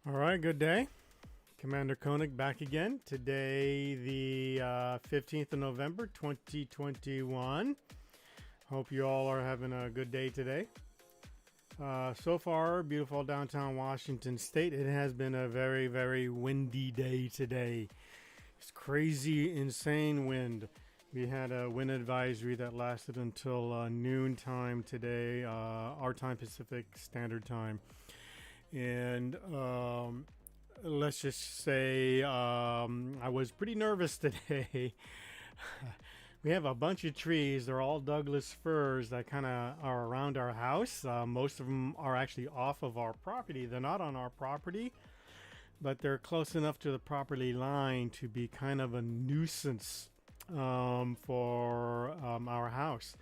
All right, good day. Commander Koenig back again. Today, the 15th of November, 2021. Hope you all are having a good day today. So far, beautiful downtown Washington State. It has been a very, very windy day today. It's crazy, insane wind. We had a wind advisory that lasted until noon time today, our time, Pacific Standard Time. And let's just say I was pretty nervous today. We have a bunch of trees. They're all Douglas firs that kind of are around our house. Most of them are actually off of our property. They're not on our property, but they're close enough to the property line to be kind of a nuisance for our house.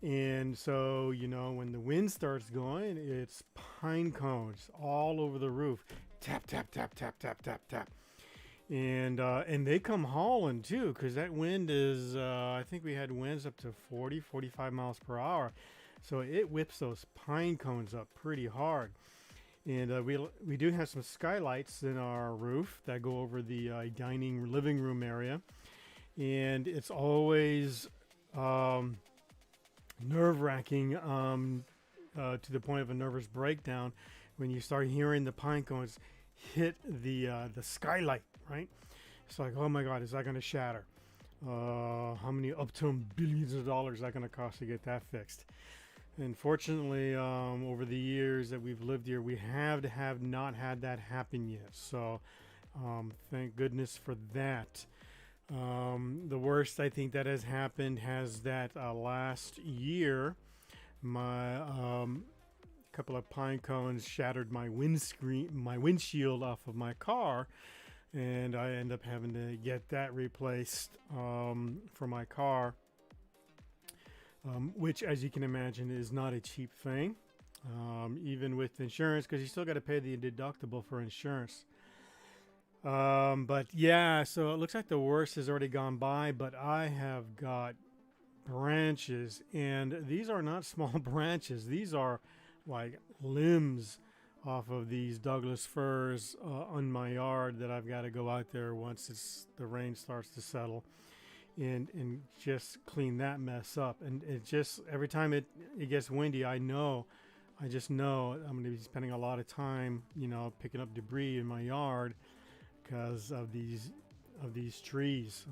And so, when the wind starts going, it's pine cones all over the roof. Tap, tap, tap, tap, tap, tap, tap. And they come hauling too, because that wind is, I think we had winds up to 40, 45 miles per hour. So it whips those pine cones up pretty hard. And we do have some skylights in our roof that go over the dining living room area. And it's always nerve-wracking to the point of a nervous breakdown when you start hearing the pine cones hit the skylight, right? It's like, oh my God, is that going to shatter? How many up to billions of dollars is that going to cost to get that fixed? And fortunately, over the years that we've lived here, we have not had that happen yet. So thank goodness for that. The worst I think that has happened has that last year, my couple of pine cones shattered my windshield off of my car, and I end up having to get that replaced for my car, which, as you can imagine, is not a cheap thing, even with insurance, because you still got to pay the deductible for insurance. But yeah, so it looks like the worst has already gone by, but I have got branches, and these are not small branches. These are like limbs off of these Douglas firs on my yard that I've got to go out there once the rain starts to settle and just clean that mess up. And it just, every time it gets windy, I just know I'm going to be spending a lot of time, picking up debris in my yard because of these trees.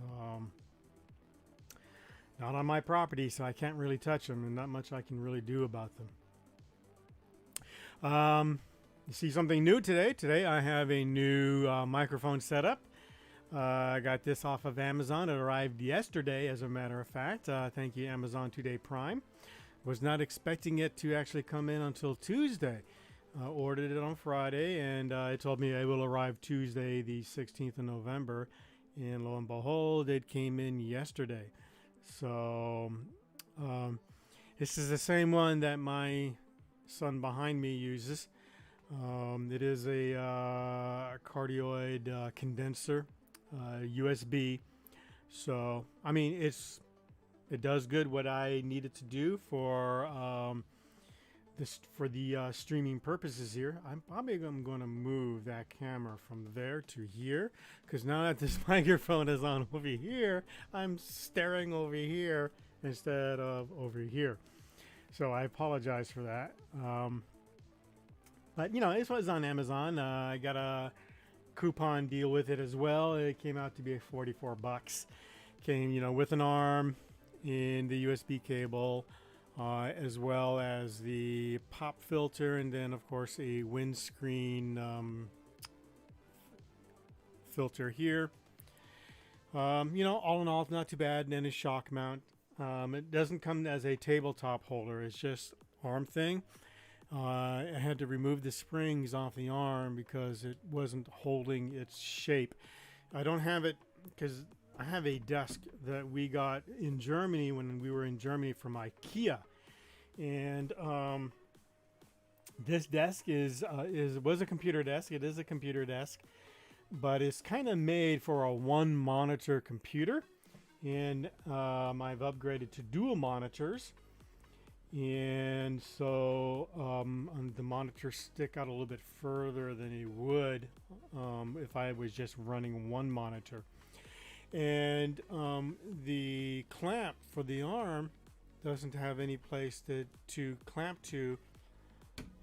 Not on my property, so I can't really touch them, and not much I can really do about them. You see something new today. Today I have a new microphone setup. I got this off of Amazon. It arrived yesterday, as a matter of fact. Thank you, Amazon 2-Day Prime. Was not expecting it to actually come in until Tuesday. Ordered it on Friday, and it told me it will arrive Tuesday, the 16th of November. And lo and behold, it came in yesterday. So this is the same one that my son behind me uses. It is a cardioid condenser, USB. So I mean, it does good what I need it to do for the streaming purposes here. I'm going to move that camera from there to here, because now that this microphone is on over here, I'm staring over here instead of over here. So I apologize for that. But this was on Amazon. I got a coupon deal with it as well. It came out to be $44. Came, with an arm and the USB cable, as well as the pop filter, and then of course a windscreen filter here. All in all, it's not too bad. And then a shock mount. It doesn't come as a tabletop holder. It's just arm thing. I had to remove the springs off the arm because it wasn't holding its shape. I don't have it because I have a desk that we got in Germany when we were in Germany from IKEA, and this desk was a computer desk. It is a computer desk, but it's kind of made for a one monitor computer, and I've upgraded to dual monitors. and so the monitor stick out a little bit further than it would if I was just running one monitor. And the clamp for the arm doesn't have any place to clamp to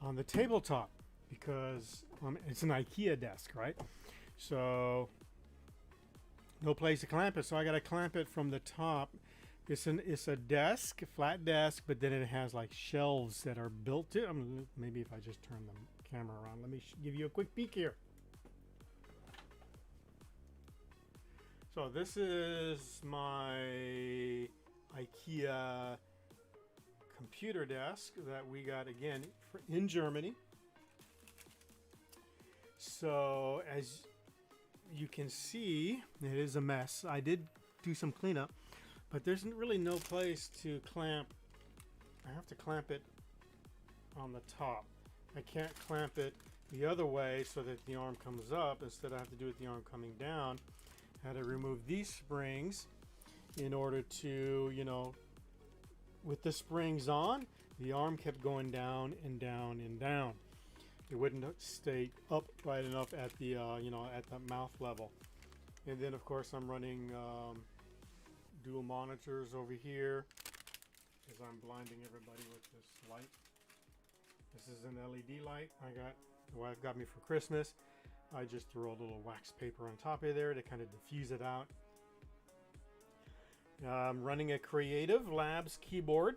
on the tabletop, because it's an IKEA desk, right? So no place to clamp it, so I got to clamp it from the top. It's a desk, a flat desk, but then it has like shelves that are built to. Maybe if I just turn the camera around, let me give you a quick peek here. So this is my IKEA computer desk that we got again in Germany. So as you can see, it is a mess. I did do some cleanup, but there's really no place to clamp. I have to clamp it on the top. I can't clamp it the other way so that the arm comes up. Instead, I have to do it the arm coming down. I had to remove these springs in order to, with the springs on, the arm kept going down and down and down. It wouldn't stay up right enough at the, at the mouth level. And then, of course, I'm running dual monitors over here because I'm blinding everybody with this light. This is an LED light the wife got me for Christmas. I just threw a little wax paper on top of there to kind of diffuse it out. I'm running a Creative Labs keyboard.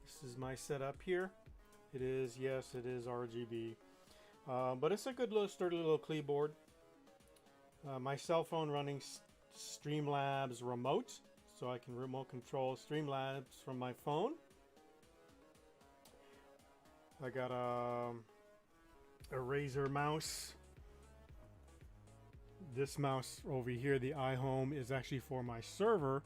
This is my setup here. It is, yes, it is RGB. But it's a good little sturdy little keyboard. My cell phone running Streamlabs remote, so I can remote control Streamlabs from my phone. I got a Razer mouse. This mouse over here, the iHome, is actually for my server.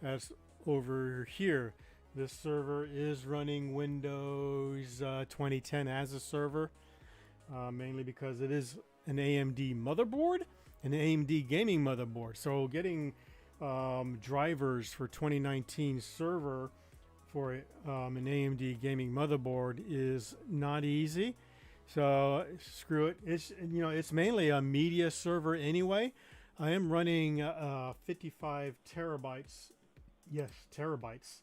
That's over here. This server is running Windows 2010 as a server, mainly because it is an AMD motherboard, an AMD gaming motherboard. So getting drivers for 2019 server for an AMD gaming motherboard is not easy. So screw it. It's mainly a media server anyway. I am running 55 terabytes. Yes, terabytes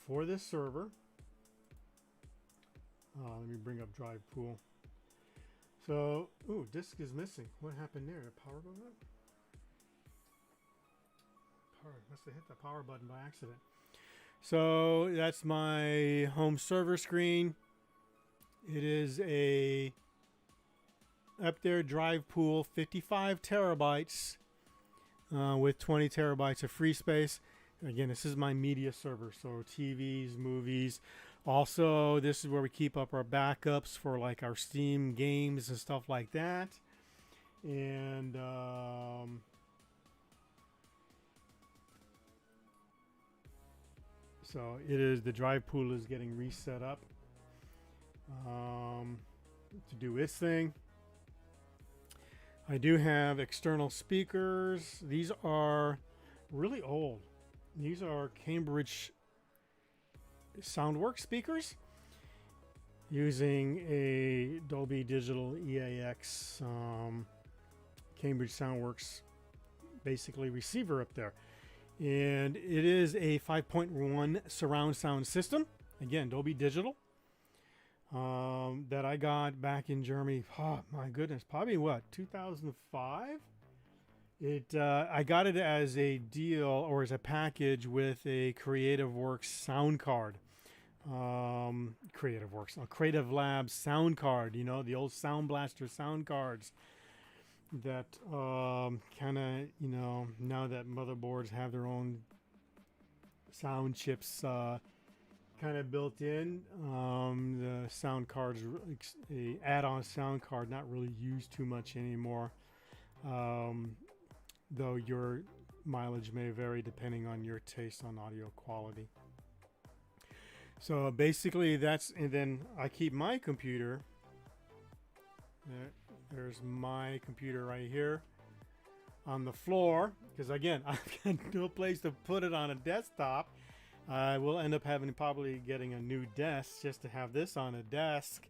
for this server. Let me bring up drive pool. So, ooh, disk is missing. What happened there? Power goes up? Must have hit the power button by accident. So that's my home server screen. It is a up there drive pool, 55 terabytes with 20 terabytes of free space. Again, this is my media server, so TVs, movies. Also, this is where we keep up our backups for like our Steam games and stuff like that. And so it is, the drive pool is getting reset up to do its thing. I do have external speakers. These are really old. These are Cambridge Soundworks speakers using a Dolby Digital EAX Cambridge Soundworks basically receiver up there. And it is a 5.1 surround sound system. Again, Dolby Digital. That I got back in Germany. Oh my goodness, probably what, 2005? I got it as a deal or as a package with a Creative Works sound card. Creative Labs sound card. You know, the old Sound Blaster sound cards. That kind of, now that motherboards have their own sound chips kind of built in, the sound cards, a add-on sound card, not really used too much anymore, though your mileage may vary depending on your taste on audio quality. So basically that's, and then I keep my computer, there's my computer right here on the floor, because again, I've got no place to put it on a desktop. I will end up having probably getting a new desk just to have this on a desk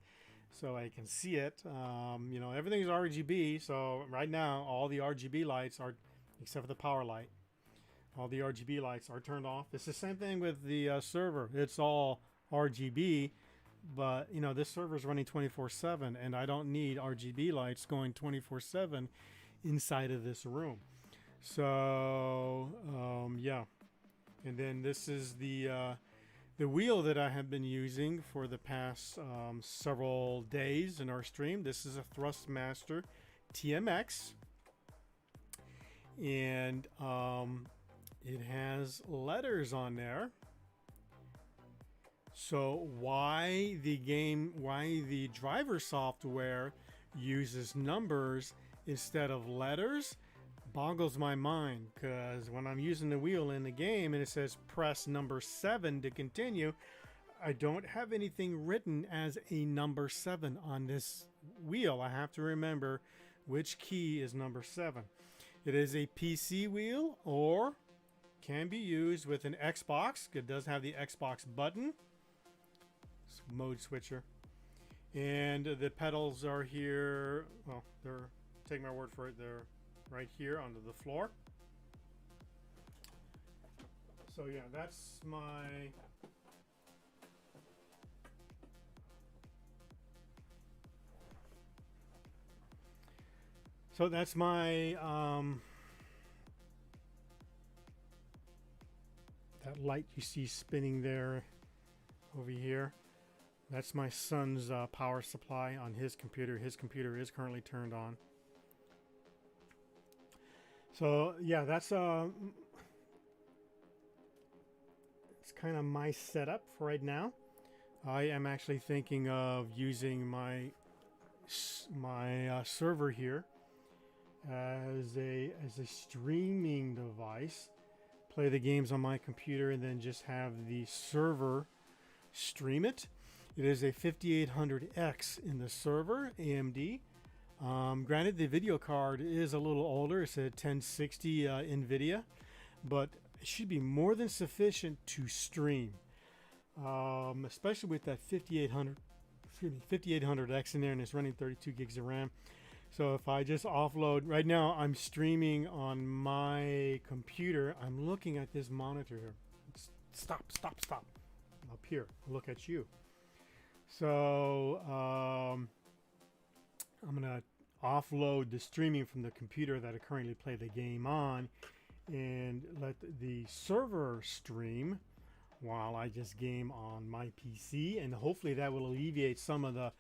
so I can see it. You know, everything's RGB, so right now all the RGB lights are, except for the power light, all the RGB lights are turned off. It's the same thing with the server. It's all RGB, but you know, this server is running 24/7, and I don't need RGB lights going 24/7 inside of this room. So yeah, and then this is the wheel that I have been using for the past several days in our stream. This is a Thrustmaster TMX, and it has letters on there. So why the driver software uses numbers instead of letters boggles my mind, because when I'm using the wheel in the game and it says press number 7 to continue, I don't have anything written as a number 7 on this wheel. I have to remember which key is number 7. It is a PC wheel, or can be used with an Xbox. It does have the Xbox button. It's a mode switcher. And the pedals are here. Well, they're, take my word for it, they're right here onto the floor. So yeah, that's my that light you see spinning there over here. That's my son's power supply on his computer. His computer is currently turned on. So yeah, that's it's kind of my setup for right now. I am actually thinking of using my server here as a streaming device, play the games on my computer, and then just have the server stream it. It is a 5800X in the server, AMD. Granted, the video card is a little older. It's a 1060 NVIDIA, but it should be more than sufficient to stream, especially with that 5800X in there, and it's running 32 gigs of RAM. So if I just offload, right now I'm streaming on my computer. I'm looking at this monitor here. Stop. Up here, look at you. So I'm gonna offload the streaming from the computer that I currently play the game on and let the server stream while I just game on my PC, and hopefully that will alleviate some of the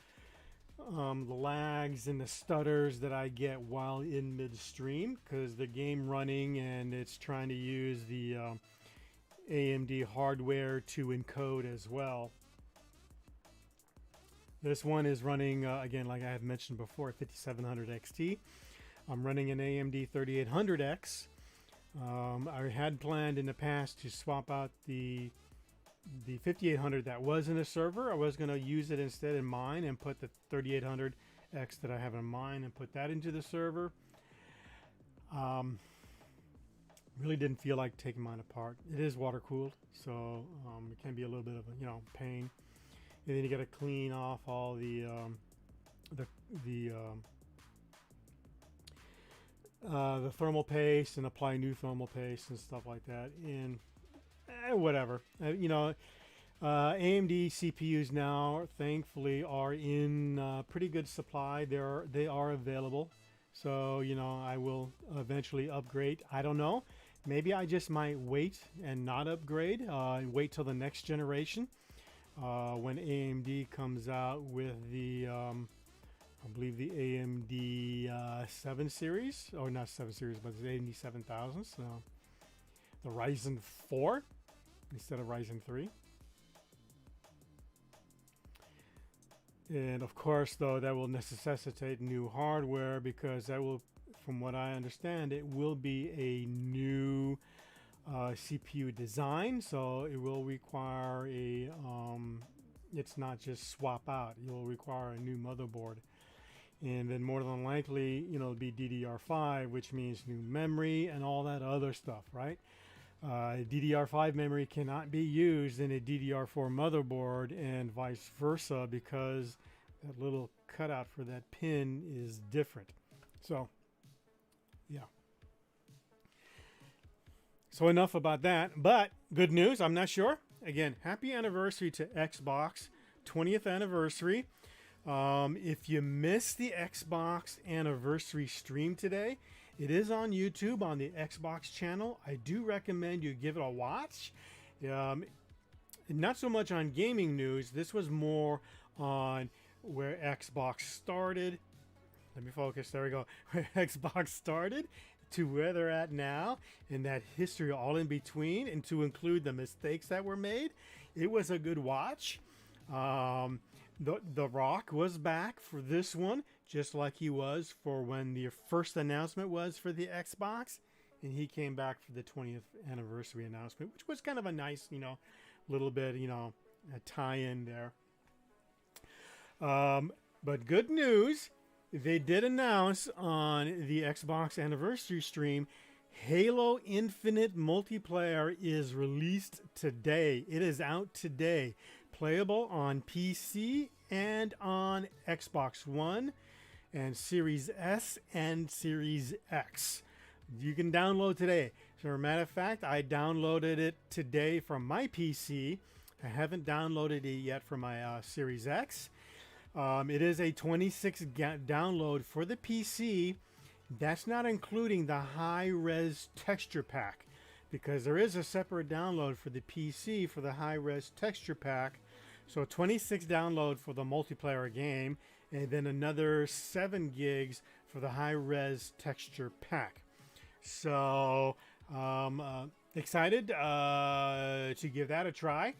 lags and the stutters that I get while in midstream, because the game running and it's trying to use the AMD hardware to encode as well. This one is running, again, like I have mentioned before, 5700 XT. I'm running an AMD 3800X. I had planned in the past to swap out the 5800 that was in the server. I was going to use it instead in mine and put the 3800X that I have in mine and put that into the server. Really didn't feel like taking mine apart. It is water cooled, so it can be a little bit of a pain. And then you got to clean off all the thermal paste and apply new thermal paste and stuff like that. And whatever, AMD CPUs now, thankfully, are in pretty good supply. They are available, so I will eventually upgrade. I don't know. Maybe I just might wait and not upgrade. Wait till the next generation. When AMD comes out with the, I believe the AMD 7 series, or not 7 series, but the AMD 7000, so the Ryzen 4 instead of Ryzen 3. And of course, though, that will necessitate new hardware, because that will, from what I understand, it will be a new CPU design, so it will require a it's not just swap out. It will require a new motherboard, and then more than likely it'll be DDR5, which means new memory and all that other stuff, right? DDR5 memory cannot be used in a DDR4 motherboard and vice versa because that little cutout for that pin is different. So, yeah. So enough about that. But good news, I'm not sure. Again, happy anniversary to Xbox, 20th anniversary. If you missed the Xbox anniversary stream today, it is on YouTube on the Xbox channel. I do recommend you give it a watch. Not so much on gaming news. This was more on where Xbox started. Let me focus. There we go. Where Xbox started to where they're at now, and that history all in between, and to include the mistakes that were made. It was a good watch. The Rock was back for this one, just like he was for when the first announcement was for the Xbox, and he came back for the 20th anniversary announcement, which was kind of a nice, little bit, a tie-in there. But good news, they did announce on the Xbox anniversary stream, Halo Infinite multiplayer is released today. It is out today. Playable on PC and on Xbox One and Series S and Series X. You can download today. So, as a matter of fact, I downloaded it today from my PC. I haven't downloaded it yet for my Series X. It is a 26 download for the PC. That's not including the high-res texture pack, because there is a separate download for the PC for the high-res texture pack. So 26 download for the multiplayer game, and then another 7 gigs for the high-res texture pack. So excited to give that a try.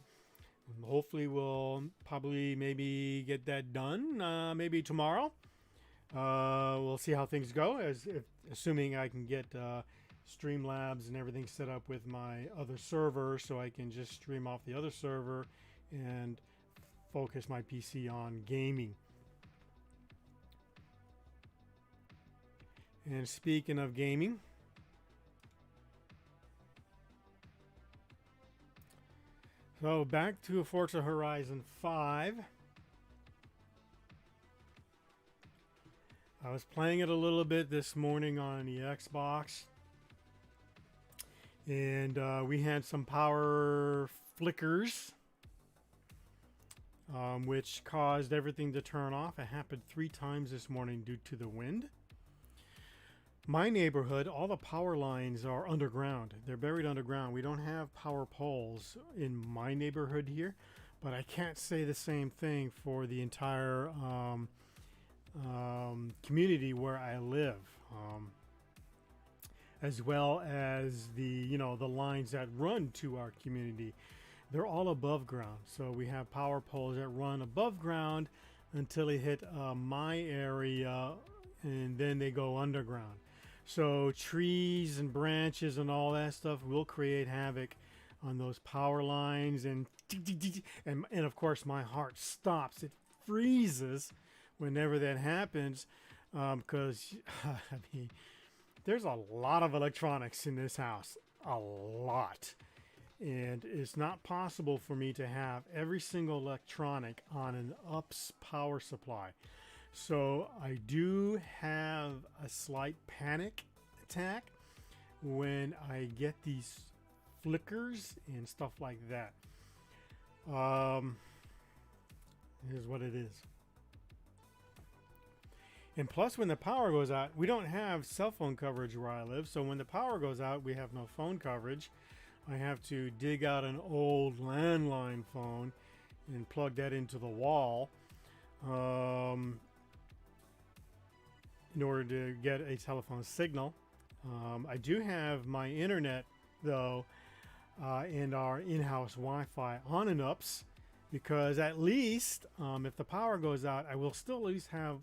Hopefully we'll probably maybe get that done maybe tomorrow. We'll see how things go, assuming I can get Streamlabs and everything set up with my other server, so I can just stream off the other server and focus my PC on gaming. And speaking of gaming, so back to Forza Horizon 5. I was playing it a little bit this morning on the Xbox, and we had some power flickers, which caused everything to turn off. It happened 3 times this morning due to the wind. My neighborhood, all the power lines are underground. They're buried underground. We don't have power poles in my neighborhood here, but I can't say the same thing for the entire community where I live, as well as the the lines that run to our community. They're all above ground, so we have power poles that run above ground until they hit my area, and then they go underground. So trees and branches and all that stuff will create havoc on those power lines, and of course my heart stops. It freezes whenever that happens, because I mean, there's a lot of electronics in this house, a lot, and it's not possible for me to have every single electronic on an UPS power supply. So I do have a slight panic attack when I get these flickers and stuff like that. Here's what it is. And plus, when the power goes out, we don't have cell phone coverage where I live. So when the power goes out, we have no phone coverage. I have to dig out an old landline phone and plug that into the wall in order to get a telephone signal. I do have my internet, though, and our in-house Wi-Fi on and ups, because at least if the power goes out, I will still at least have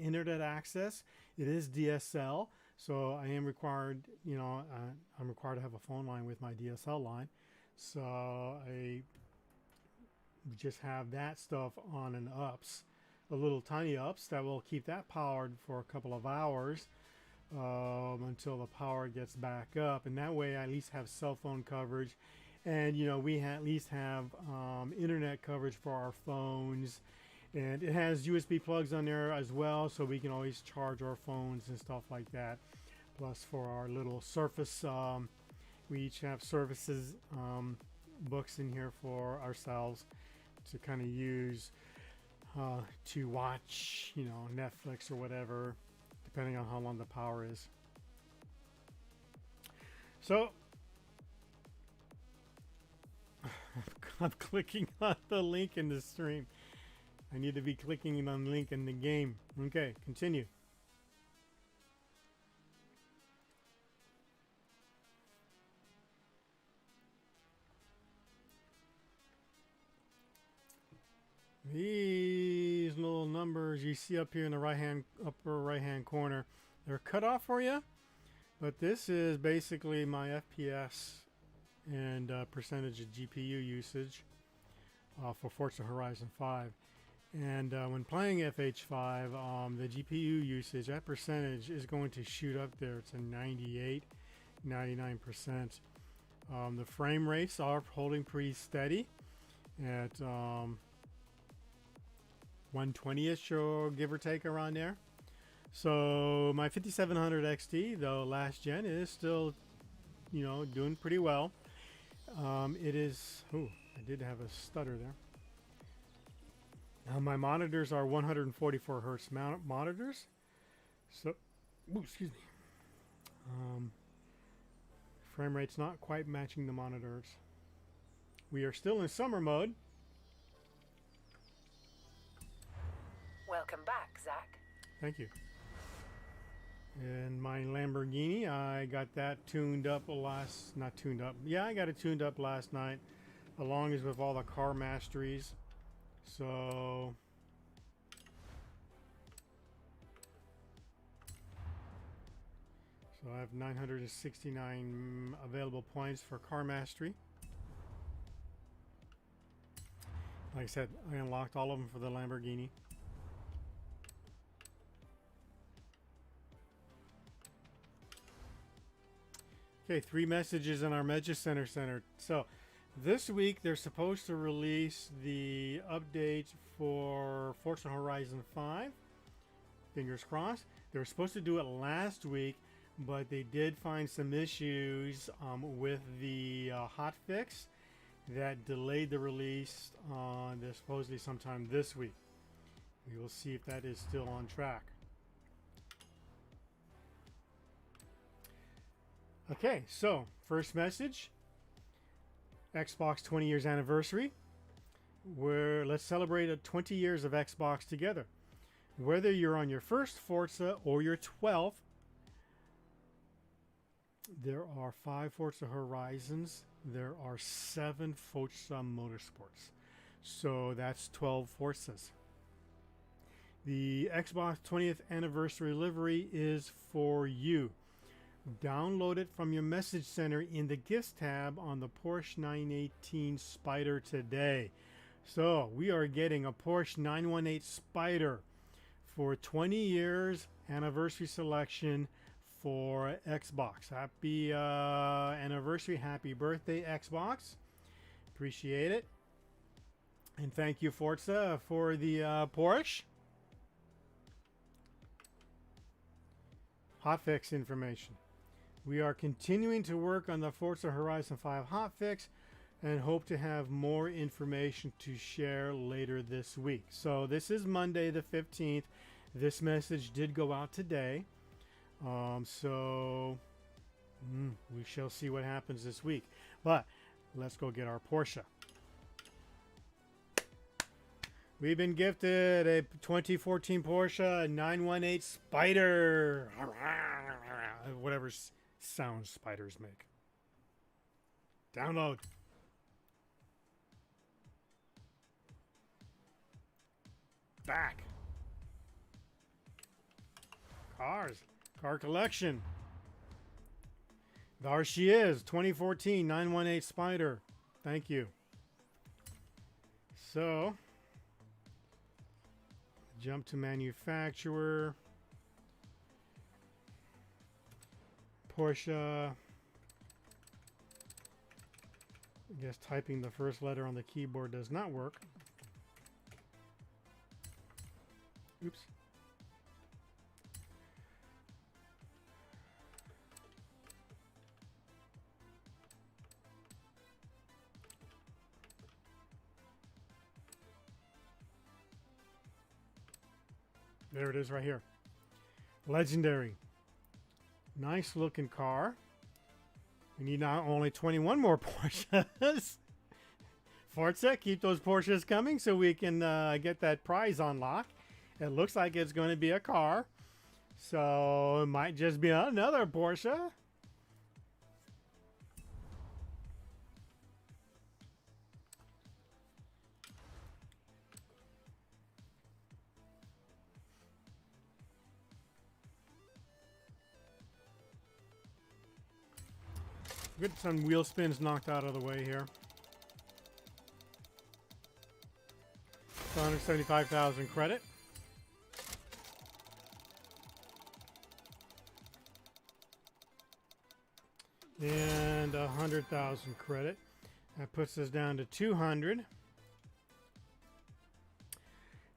internet access. It is DSL, so I am required, I'm required to have a phone line with my DSL line. So I just have that stuff on and ups, a little tiny ups that will keep that powered for a couple of hours. until the power gets back up, and that way I at least have cell phone coverage, and you know we at least have internet coverage for our phones, and it has USB plugs on there as well, so we can always charge our phones and stuff like that. Plus for our little Surface, we each have Surfaces books in here for ourselves to kind of use to watch, you know, Netflix or whatever, depending on how long the power is. So I'm clicking on the link in the stream. I need to be clicking on the link in the game. Okay, continue. These little numbers you see up here in the upper right hand corner, they're cut off for you, but this is basically my FPS and percentage of GPU usage for Forza Horizon 5. And when playing FH5, the GPU usage, that percentage is going to shoot up there to 98, 99%. The frame rates are holding pretty steady at 120ish or give or take around there. So my 5700 XT, though last gen, is still, you know, doing pretty well. It is, oh, I did have a stutter there. Now my monitors are 144 hertz monitors. So, ooh, excuse me. Frame rate's not quite matching the monitors. We are still in summer mode. Welcome back, Zach. Thank you. And my Lamborghini, I got that tuned up not tuned up. Yeah, I got it tuned up last night, along as with all the car masteries. So I have 969 available points for car mastery. Like I said, I unlocked all of them for the Lamborghini. Okay, 3 messages in our Media Center. So this week they're supposed to release the update for Forza Horizon 5. Fingers crossed. They were supposed to do it last week, but they did find some issues with the hotfix that delayed the release on supposedly sometime this week. We will see if that is still on track. Okay, so first message, Xbox 20 years anniversary. Let's celebrate 20 years of Xbox together. Whether you're on your first Forza or your 12th, there are 5 Forza Horizons. There are 7 Forza Motorsports. So that's 12 Forzas. The Xbox 20th anniversary livery is for you. Download it from your message center in the gifts tab on the Porsche 918 Spyder today. So we are getting a Porsche 918 Spyder for 20 years anniversary selection for Xbox. Happy anniversary, happy birthday, Xbox. Appreciate it. And thank you, Forza, for the Porsche. Hotfix information. We are continuing to work on the Forza Horizon 5 hotfix and hope to have more information to share later this week. So this is Monday the 15th. This message did go out today. We shall see what happens this week. But let's go get our Porsche. We've been gifted a 2014 Porsche 918 Spyder. Whatever sound spiders make. Download. Back. Cars. Car collection. There she is. 2014 918 Spyder. Thank you. So, jump to manufacturer. Porsche. I guess typing the first letter on the keyboard does not work. Oops. There it is right here. Legendary. Nice looking car. We need not only 21 more Porsches. Forza, keep those Porsches coming so we can get that prize unlock. It looks like it's going to be a car. So it might just be another Porsche. Get some wheel spins knocked out of the way here. 175,000 credit. And 100,000 credit. That puts us down to 200.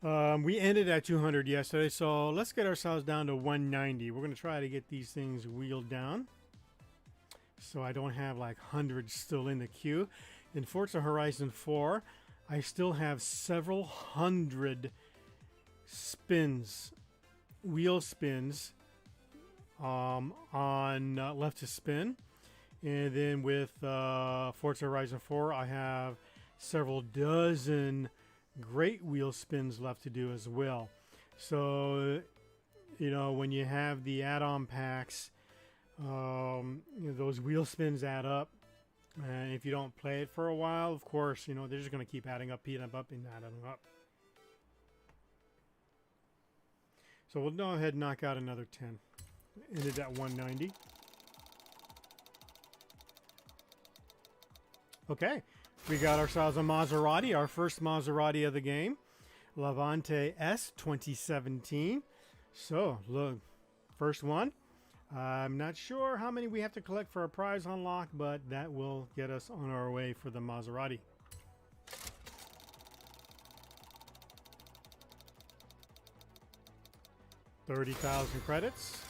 We ended at 200 yesterday, so let's get ourselves down to 190. We're going to try to get these things wheeled down, so I don't have like hundreds still in the queue. In Forza Horizon 4, I still have several hundred spins, wheel spins, on left to spin. And then with Forza Horizon 4, I have several dozen great wheel spins left to do as well. So, you know, when you have the add-on packs, you know, those wheel spins add up, and if you don't play it for a while, of course, you know, they're just going to keep adding up, and adding up. So we'll go ahead and knock out another 10. Ended at 190. Okay, we got ourselves a Maserati, our first Maserati of the game, Levante S 2017. So look, first one. I'm not sure how many we have to collect for a prize unlock, but that will get us on our way for the Maserati. $30,000 credits.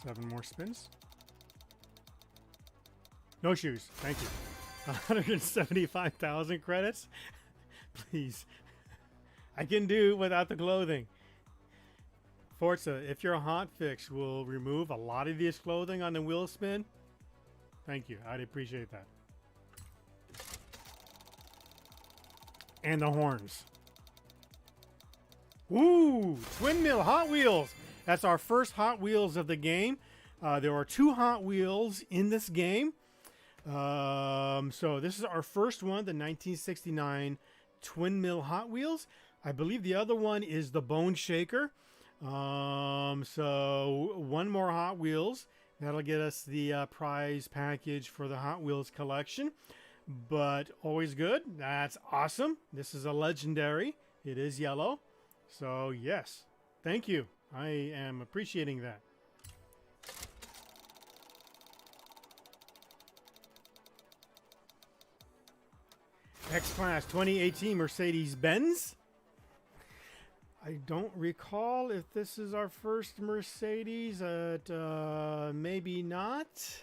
7 more spins. No shoes. Thank you. 175,000 credits. Please. I can do without the clothing. Forza, if your hotfix will remove a lot of this clothing on the wheel spin, thank you. I'd appreciate that. And the horns. Ooh, Twin Mill Hot Wheels. That's our first Hot Wheels of the game. There are 2 Hot Wheels in this game. So this is our first one, the 1969 Twin Mill Hot Wheels. I believe the other one is the Bone Shaker. So 1 more Hot Wheels. That'll get us the prize package for the Hot Wheels collection. But always good. That's awesome. This is a legendary. It is yellow. So yes, thank you. I am appreciating that. X-Class 2018 Mercedes-Benz. I don't recall if this is our first Mercedes. Maybe not.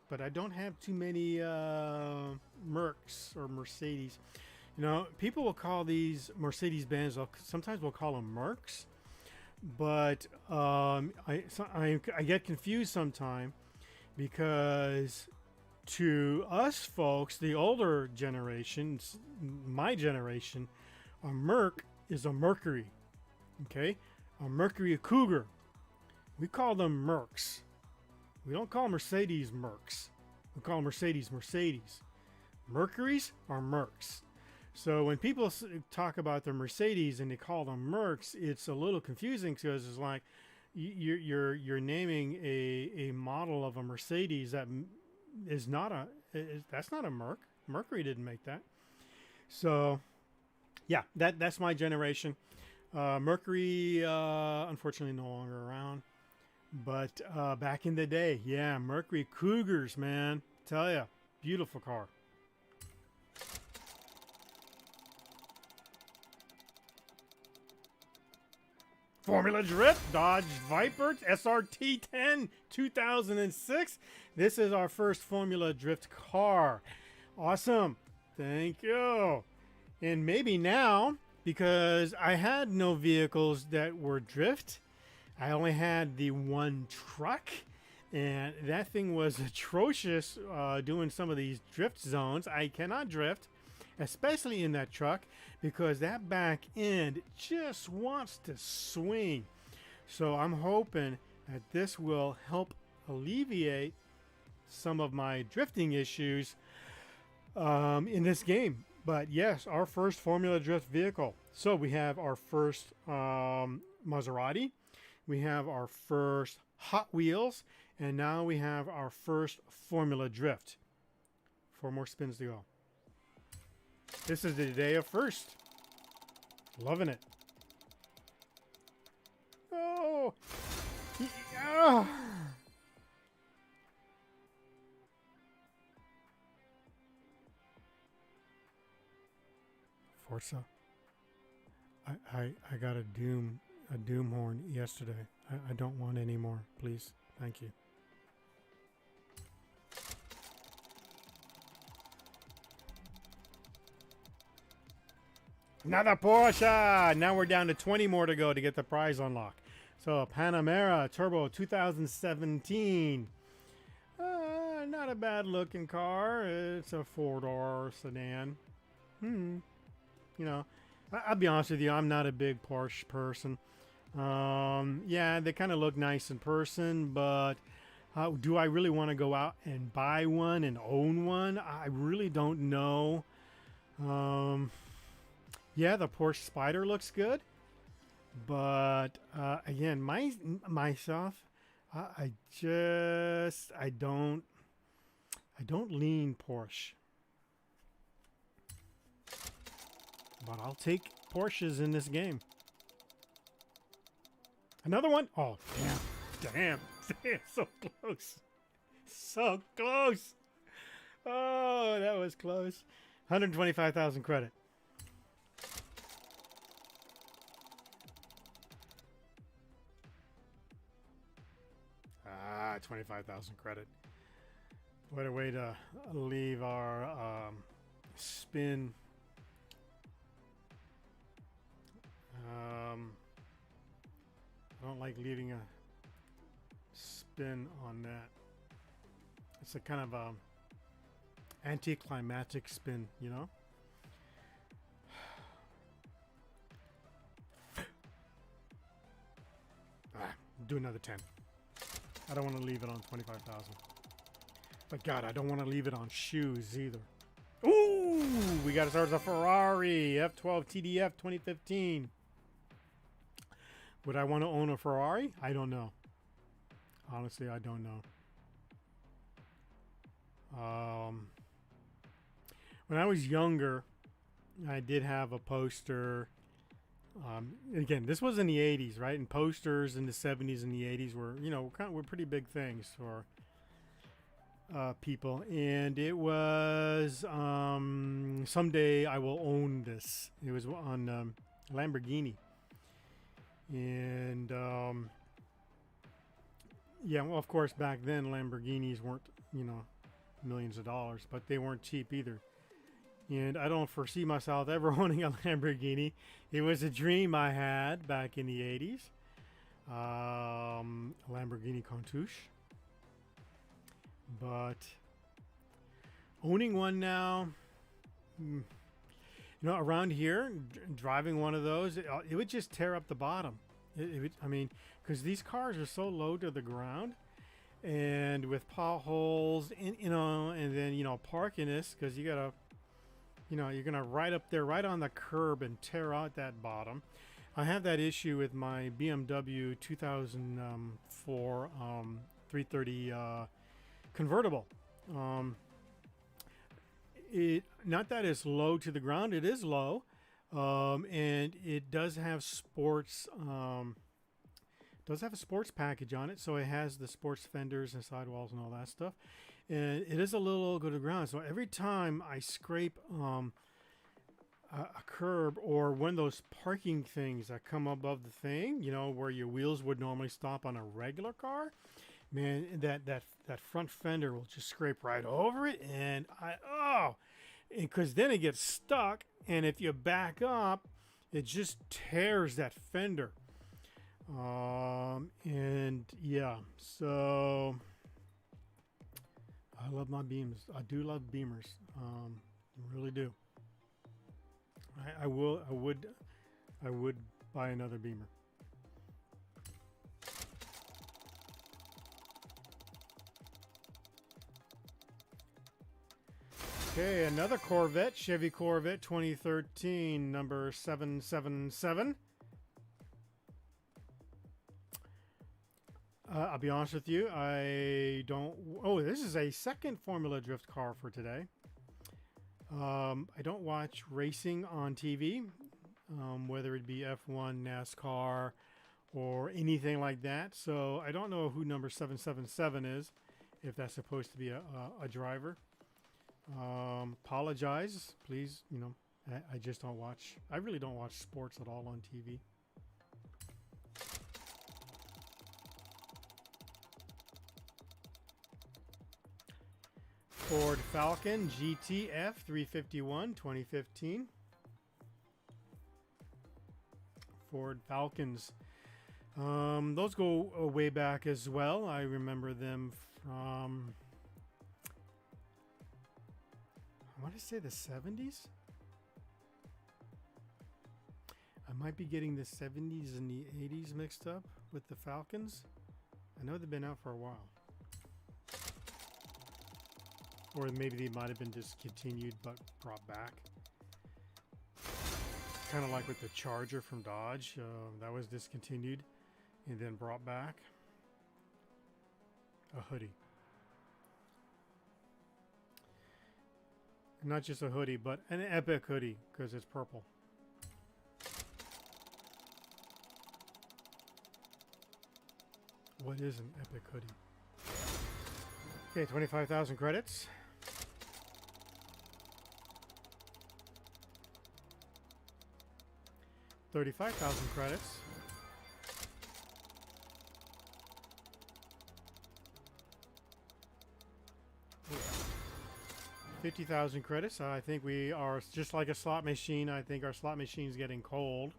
But I don't have too many Mercs or Mercedes. You know, people will call these Mercedes-Benz. Sometimes we'll call them Mercs. But I get confused sometimes because to us folks, the older generations, my generation, a Merc is a Mercury. Okay? A Mercury, a Cougar. We call them Mercs. We don't call Mercedes Mercs. We call Mercedes Mercedes. Mercuries are Mercs. So when people talk about the Mercedes and they call them Mercs, it's a little confusing because it's like you're naming a model of a Mercedes that is not that's not a Merc. Mercury didn't make that. So yeah, that's my generation. Mercury, unfortunately, no longer around. But back in the day, yeah, Mercury Cougars, man. Tell ya, beautiful car. Formula Drift, Dodge Viper, SRT 10, 2006. This is our first Formula Drift car. Awesome. Thank you. And maybe now, because I had no vehicles that were drift, I only had the one truck, and that thing was atrocious doing some of these drift zones. I cannot drift, especially in that truck, because that back end just wants to swing. So I'm hoping that this will help alleviate some of my drifting issues in this game. But yes, our first Formula Drift vehicle. So we have our first Maserati, we have our first Hot Wheels, and now we have our first Formula Drift. 4 more spins to go. This is the day of first. Loving it. Oh! Oh. Forza. I got a doom horn yesterday. I don't want any more, please. Thank you. Another Porsche! Now we're down to 20 more to go to get the prize unlock. So a Panamera Turbo 2017. Not a bad looking car. It's a 4-door sedan. You know, I'll be honest with you, I'm not a big Porsche person. Yeah, they kind of look nice in person, but do I really want to go out and buy one and own one? I really don't know. Yeah, the Porsche Spider looks good, but again, myself, I don't lean Porsche. But I'll take Porsches in this game. Another one? Oh, damn. So close. So close. Oh, that was close. 125,000 credit. 25,000 credit. What a way to leave our spin. I don't like leaving a spin on that. It's a kind of anticlimactic spin, you know? Do another 10. I don't want to leave it on 25,000. But God, I don't want to leave it on shoes either. Ooh, we got ourselves a Ferrari F12 TDF 2015. Would I want to own a Ferrari? I don't know. Honestly, I don't know. When I was younger, I did have a poster. Again, this was in the 80s, right? And posters in the 70s and the 80s were, you know, were pretty big things for people. And it was Someday I Will Own This. It was on Lamborghini. And yeah, well, of course, back then Lamborghinis weren't, you know, millions of dollars, but they weren't cheap either. And I don't foresee myself ever owning a Lamborghini. It was a dream I had back in the 80s. Lamborghini Countach. But owning one now, you know, around here, driving one of those, it would just tear up the bottom. It would, I mean, because these cars are so low to the ground, and with potholes, and you know, and then, you know, parking this, because you gotta, you know, you're gonna ride up there right on the curb and tear out that bottom. I have that issue with my BMW 2004 330 convertible. It, not that it's low to the ground, it is low, And it does have sports. Does have a sports package on it, so it has the sports fenders and sidewalls and all that stuff. And it is a little go to ground. So every time I scrape a curb or one of those parking things that come above the thing, you know, where your wheels would normally stop on a regular car, man, that front fender will just scrape right over it, and because then it gets stuck, and if you back up, it just tears that fender. And yeah, so I love my beams. I do love Beamers. Really do. I would buy another Beamer. Okay, another Corvette, Chevy Corvette 2013, number 777. I'll be honest with you, I don't... Oh, this is a second Formula Drift car for today. I don't watch racing on TV, whether it be F1, NASCAR, or anything like that. So I don't know who number 777 is, if that's supposed to be a driver. Apologize, please. You know, I just don't watch... I really don't watch sports at all on TV. Ford Falcon GTF 351 2015. Ford Falcons. Those go way back as well. I remember them from, I want to say the 70s. I might be getting the 70s and the 80s mixed up with the Falcons. I know they've been out for a while. Or maybe they might have been discontinued but brought back. Kind of like with the Charger from Dodge. That was discontinued and then brought back. A hoodie. Not just a hoodie, but an epic hoodie because it's purple. What is an epic hoodie? Okay, 25,000 credits. 35,000 credits. Ooh. 50,000 credits. I think we are just like a slot machine. I think our slot machine is getting cold.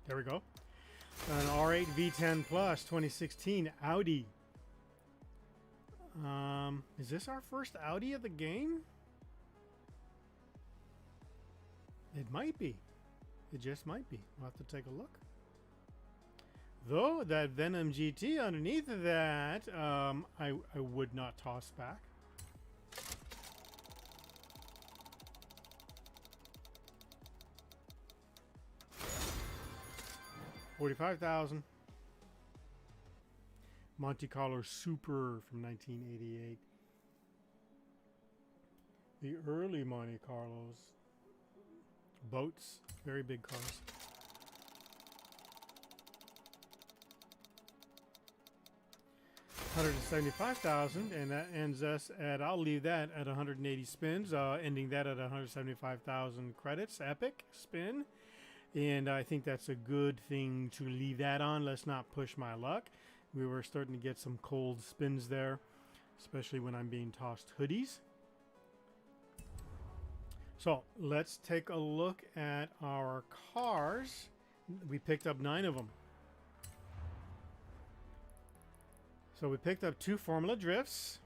There we go. An R8 V10 Plus 2016 Audi. Is this our first Audi of the game? It might be. It just might be. We'll have to take a look. Though that Venom GT underneath of that, I would not toss back. $45,000. Monte Carlo Super from 1988. The early Monte Carlos. Boats, very big cars. $175,000, and that ends us at, I'll leave that at 180 spins, ending that at 175,000 credits. Epic spin. And I think that's a good thing to leave that on. Let's not push my luck. We were starting to get some cold spins there, especially when I'm being tossed hoodies. So let's take a look at our cars. We picked up 9 of them. So we picked up 2 Formula Drifts.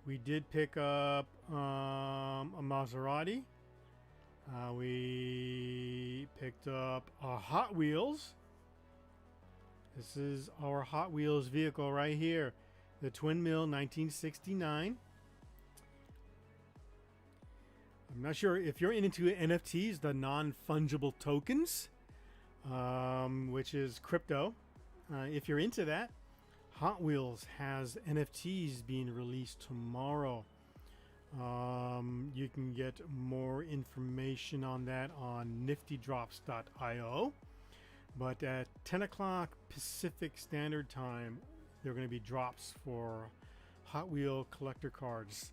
We did pick up a Maserati. We picked up a Hot Wheels. This is our Hot Wheels vehicle right here. The Twin Mill 1969. I'm not sure if you're into NFTs, the non-fungible tokens, which is crypto. If you're into that, Hot Wheels has NFTs being released tomorrow. You can get more information on that on niftydrops.io. But at 10 o'clock Pacific Standard Time, there are going to be drops for Hot Wheel collector cards,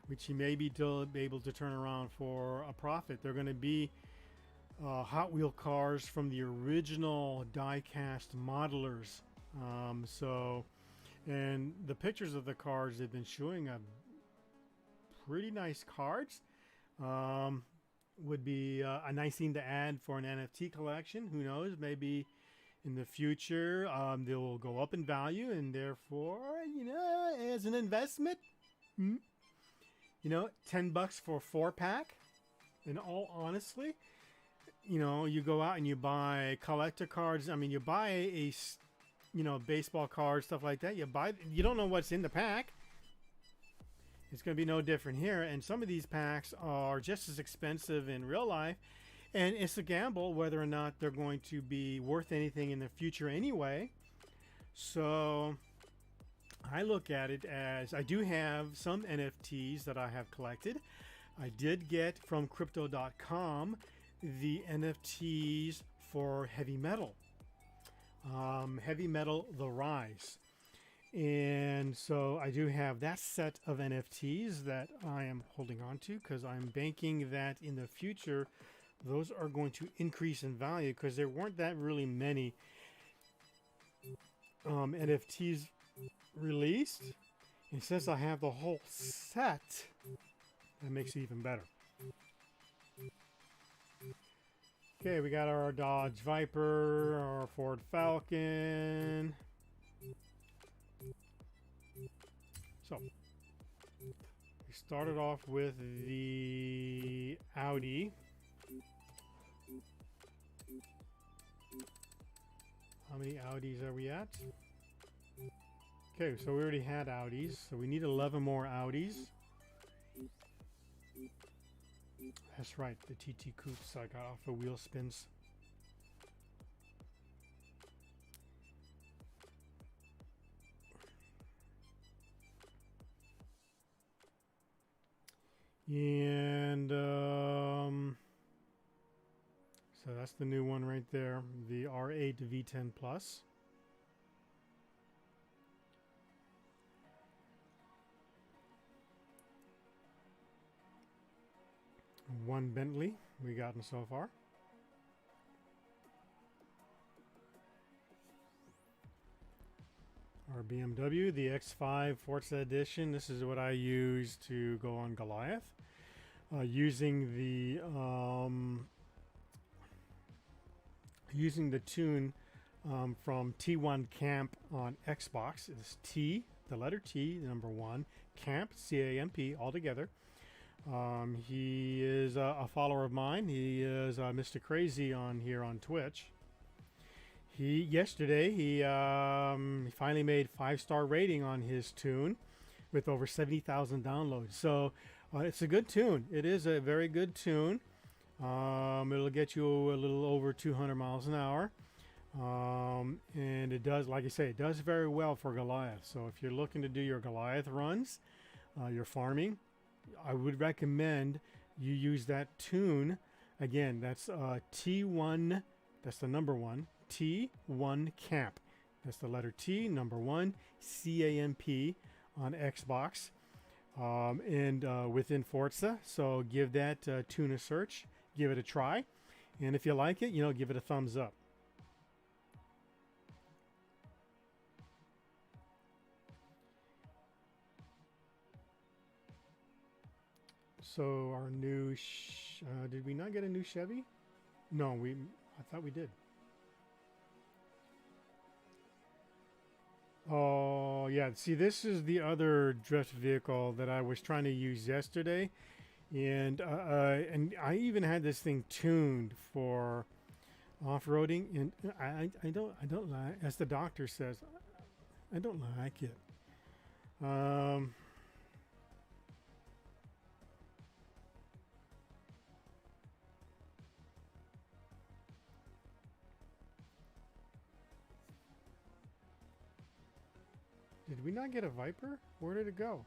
which you may be able to turn around for a profit. They're going to be Hot Wheel cars from the original die-cast modelers. And the pictures of the cards they've been showing are pretty nice cards. Would be a nice thing to add for an NFT collection. Who knows? Maybe in the future they will go up in value, and therefore, as an investment, you know, $10 for a 4-pack. In all honestly, you go out and you buy collector cards. I mean, you buy a baseball cards, stuff like that. You don't know what's in the pack. It's going to be no different here. And some of these packs are just as expensive in real life. And it's a gamble whether or not they're going to be worth anything in the future anyway. So I look at it as I do have some NFTs that I have collected. I did get from crypto.com the NFTs for Heavy Metal. Heavy Metal The Rise. And so I do have that set of NFTs that I am holding on to because I'm banking that in the future those are going to increase in value because there weren't that really many NFTs released. And since I have the whole set, that makes it even better. Okay, we got our Dodge Viper, our Ford Falcon. So, we started off with the Audi. How many Audis are we at? Okay, so we already had Audis, so we need 11 more Audis. That's right, the TT Coupes I got off of Wheel Spins. And so that's the new one right there, the R8 V10 Plus. One Bentley we gotten so far. Our BMW, the X5 Forza Edition. This is what I use to go on Goliath. Using the tune from T1 Camp on Xbox. It's T, the letter T, the number 1, Camp, C-A-M-P, all together. He is a follower of mine. He is Mr. Crazy on here on Twitch. Yesterday he finally made 5-star rating on his tune with over 70,000 downloads. So it's a good tune. It is a very good tune. It'll get you a little over 200 miles an hour. And it does, like I say, it does very well for Goliath. So if you're looking to do your Goliath runs, your farming, I would recommend you use that tune. Again, that's T1, that's the number 1, T1 Camp. That's the letter T, number 1, C-A-M-P on Xbox and within Forza. So give that tune a search, give it a try. And if you like it, give it a thumbs up. So our new, did we not get a new Chevy? No, I thought we did. Oh yeah, see, this is the other drift vehicle that I was trying to use yesterday, and I even had this thing tuned for off-roading, and I don't like, as the doctor says, I don't like it. Did we not get a Viper? Where did it go?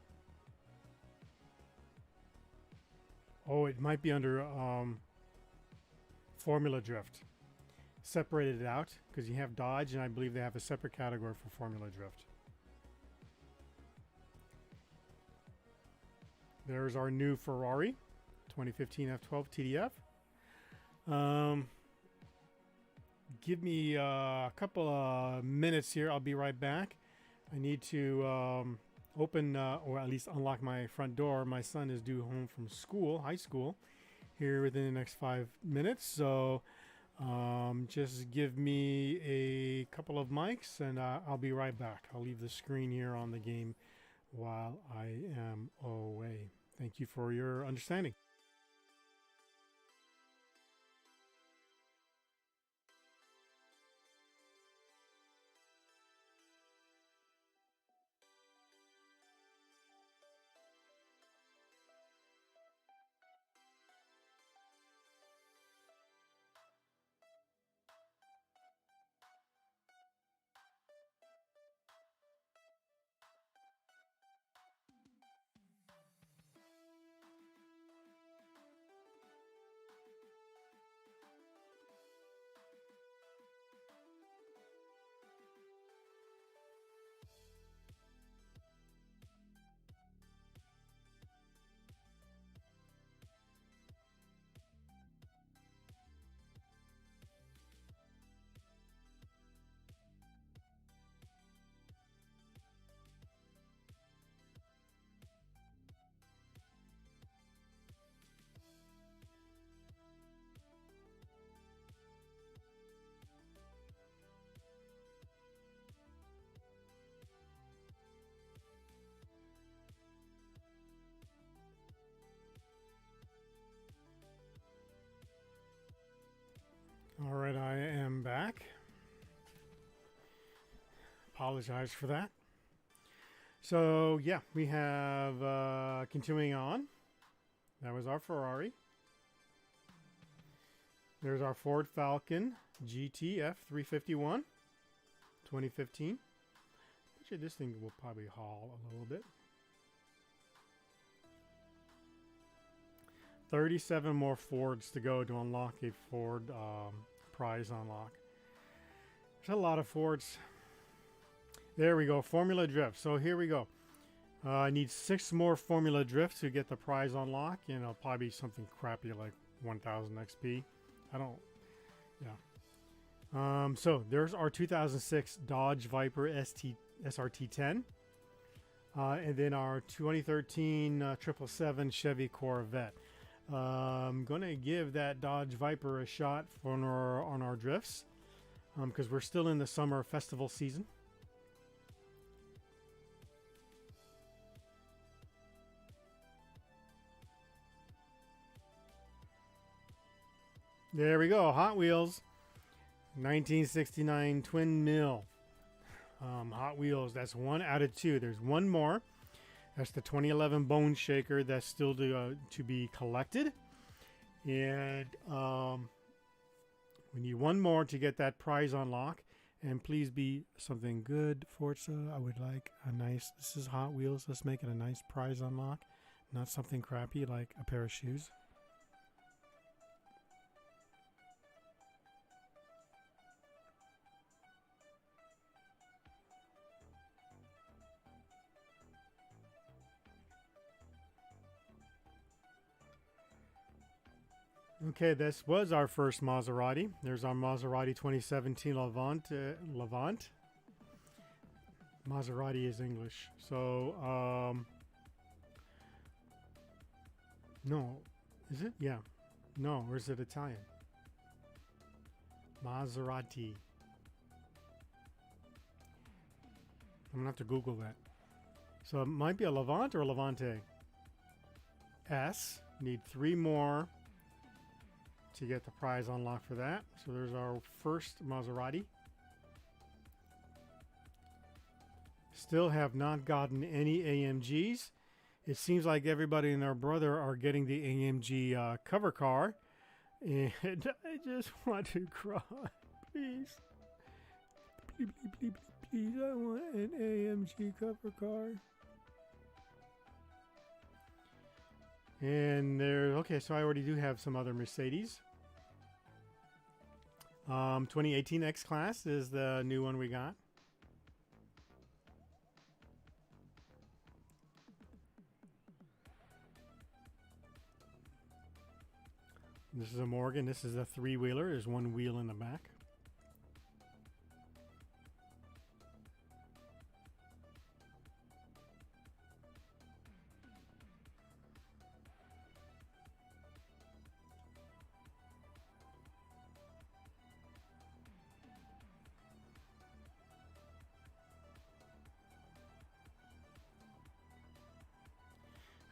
Oh, it might be under Formula Drift. Separated it out because you have Dodge, and I believe they have a separate category for Formula Drift. There's our new Ferrari 2015 F12 TDF. Give me a couple of minutes here. I'll be right back. I need to open or at least unlock my front door. My son is due home from school, high school, here within the next 5 minutes. So just give me a couple of mics and I'll be right back. I'll leave the screen here on the game while I am away. Thank you for your understanding. All right, I am back. Apologize for that. So, yeah, we have continuing on. That was our Ferrari. There's our Ford Falcon GT F351 2015. Actually, this thing will probably haul a little bit. 37 more Fords to go to unlock a Ford prize unlock. There's a lot of Fords. There we go, Formula Drift. So here we go. I need 6 more Formula Drift to get the prize unlock. You know, probably something crappy like 1000 XP. I don't, yeah. So there's our 2006 Dodge Viper SRT10. And then our 2013 777 Chevy Corvette. I'm going to give that Dodge Viper a shot on our drifts because we're still in the summer festival season. There we go, Hot Wheels 1969 Twin Mill. Hot Wheels, that's 1 out of 2. There's one more. That's the 2011 Bone Shaker that's still to be collected. And we need one more to get that prize unlock. And please be something good, Forza. I would like a nice, this is Hot Wheels. Let's make it a nice prize unlock. Not something crappy like a pair of shoes. Okay, this was our first Maserati. There's our Maserati 2017 Levant. Maserati is English. So, no. Is it? Yeah. No, or is it Italian? Maserati. I'm going to have to Google that. So it might be a Levant or a Levante. S. Need 3 more to get the prize unlock for that. So there's our first Maserati. Still have not gotten any AMGs. It seems like everybody and their brother are getting the AMG cover car. And I just want to cry. Please. Please, please, please, please. I want an AMG cover car. And there, okay, so I already do have some other Mercedes. 2018 X-Class is the new one we got. This is a Morgan. This is a three-wheeler. There's one wheel in the back.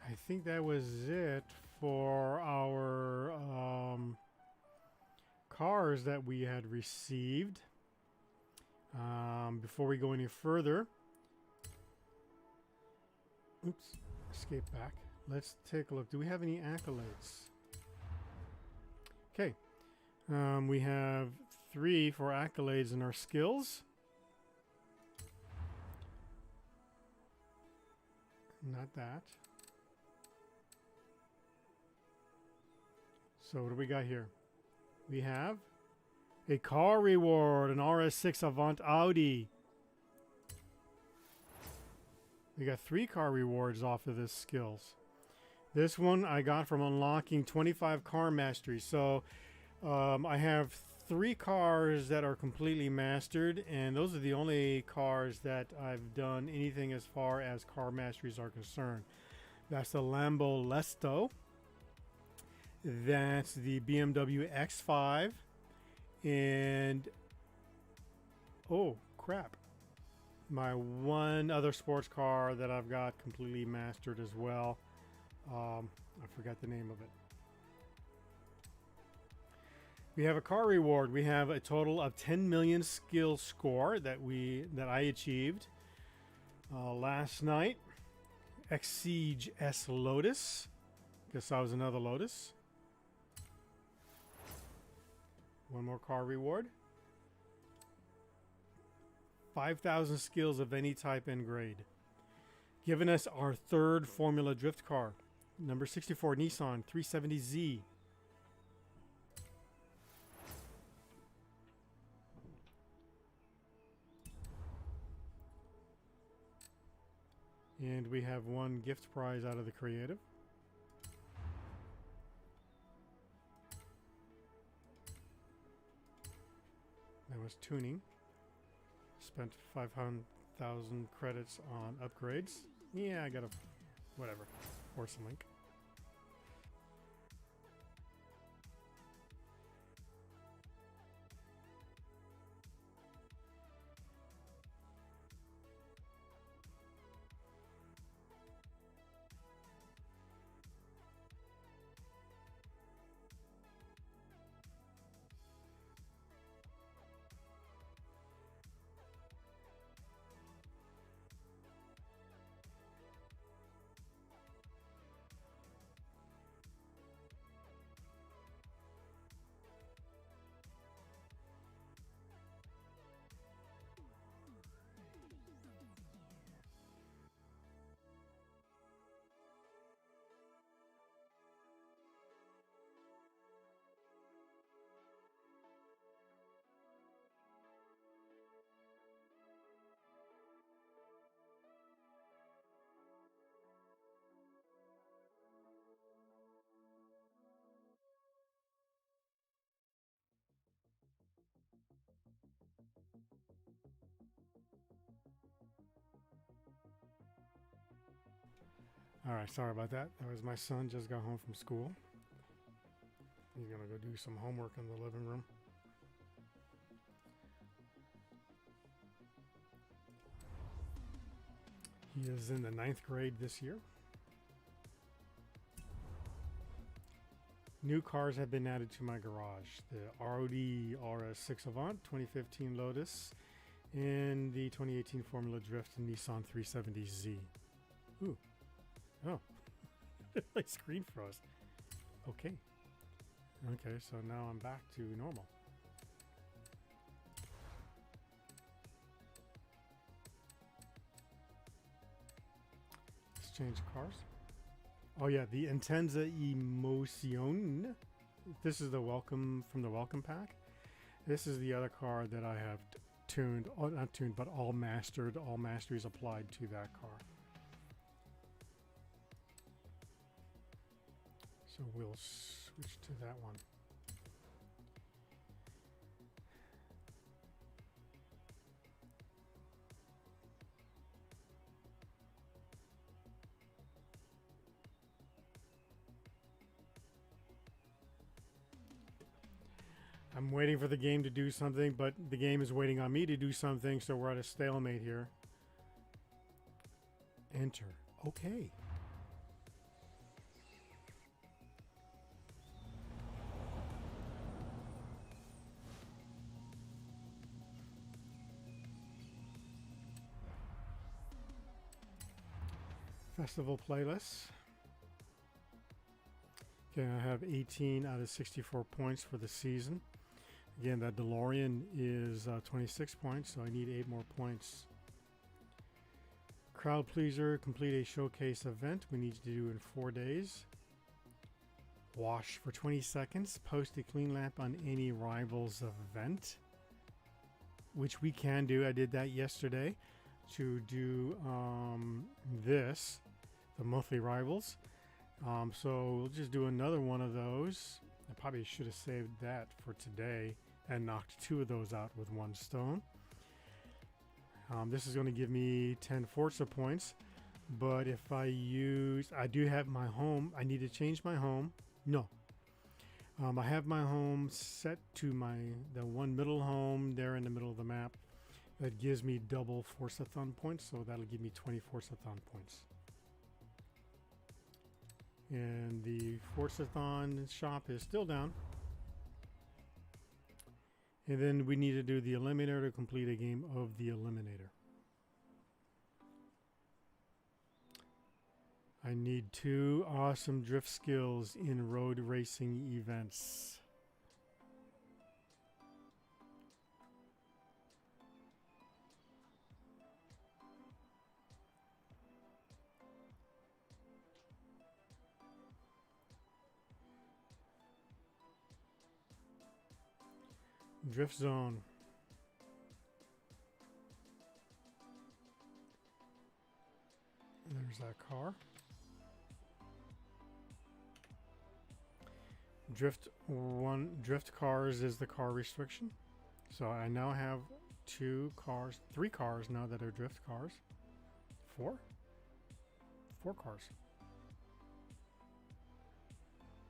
I think that was it for our cars that we had received. Before we go any further, oops, escape back. Let's take a look. Do we have any accolades? Okay, we have 3 for accolades in our skills. Not that. So what do we got here? We have a car reward, an RS6 Avant Audi. We got 3 car rewards off of this skills. This one I got from unlocking 25 car mastery. So I have 3 cars that are completely mastered, and those are the only cars that I've done anything as far as car masteries are concerned. That's the Lambo Lesto. That's the BMW X5. And oh crap, my one other sports car that I've got completely mastered as well. I forgot the name of it. We have a car reward. We have a total of 10 million skill score that I achieved last night. X-Siege S Lotus. Guess I was another Lotus. One more car reward. 5,000 skills of any type and grade. Giving us our 3rd Formula Drift car. Number 64 Nissan 370Z. And we have 1 gift prize out of the creative. That was tuning. Spent 500,000 credits on upgrades. Yeah, I got a whatever. Forza link. Alright, sorry about that. That was my son, just got home from school. He's gonna go do some homework in the living room. He is in the 9th grade this year. New cars have been added to my garage. The Audi RS6 Avant, 2015 Lotus, and the 2018 Formula Drift Nissan 370Z. Ooh. Oh. My screen froze. Okay. Okay, so now I'm back to normal. Let's change cars. Oh yeah, the Intensa Emoción. This is the welcome from the welcome pack. This is the other car that I have tuned, oh, not tuned, but all mastered, all masteries applied to that car. So we'll switch to that one. I'm waiting for the game to do something, but the game is waiting on me to do something, so we're at a stalemate here. Enter. Okay. Festival playlist. Okay, I have 18 out of 64 points for the season. Again, that DeLorean is 26 points, so I need 8 more points. Crowd pleaser, complete a showcase event. We need to do in 4 days. Wash for 20 seconds. Post a clean lap on any rivals event, which we can do. I did that yesterday to do this, the monthly rivals. So we'll just do another one of those. I probably should have saved that for today and knocked 2 of those out with 1 stone. This is going to give me 10 Forza points, but if I do have my home. I need to change my home. No. I have my home set to the one middle home there in the middle of the map. That gives me double Forzathon points, so that'll give me 20 Forzathon points. And the Forzathon shop is still down. And then we need to do the Eliminator to complete a game of the Eliminator. I need 2 awesome drift skills in road racing events. Drift zone. There's that car. Drift cars is the car restriction. So I now have 3 cars now that are drift cars. 4 cars.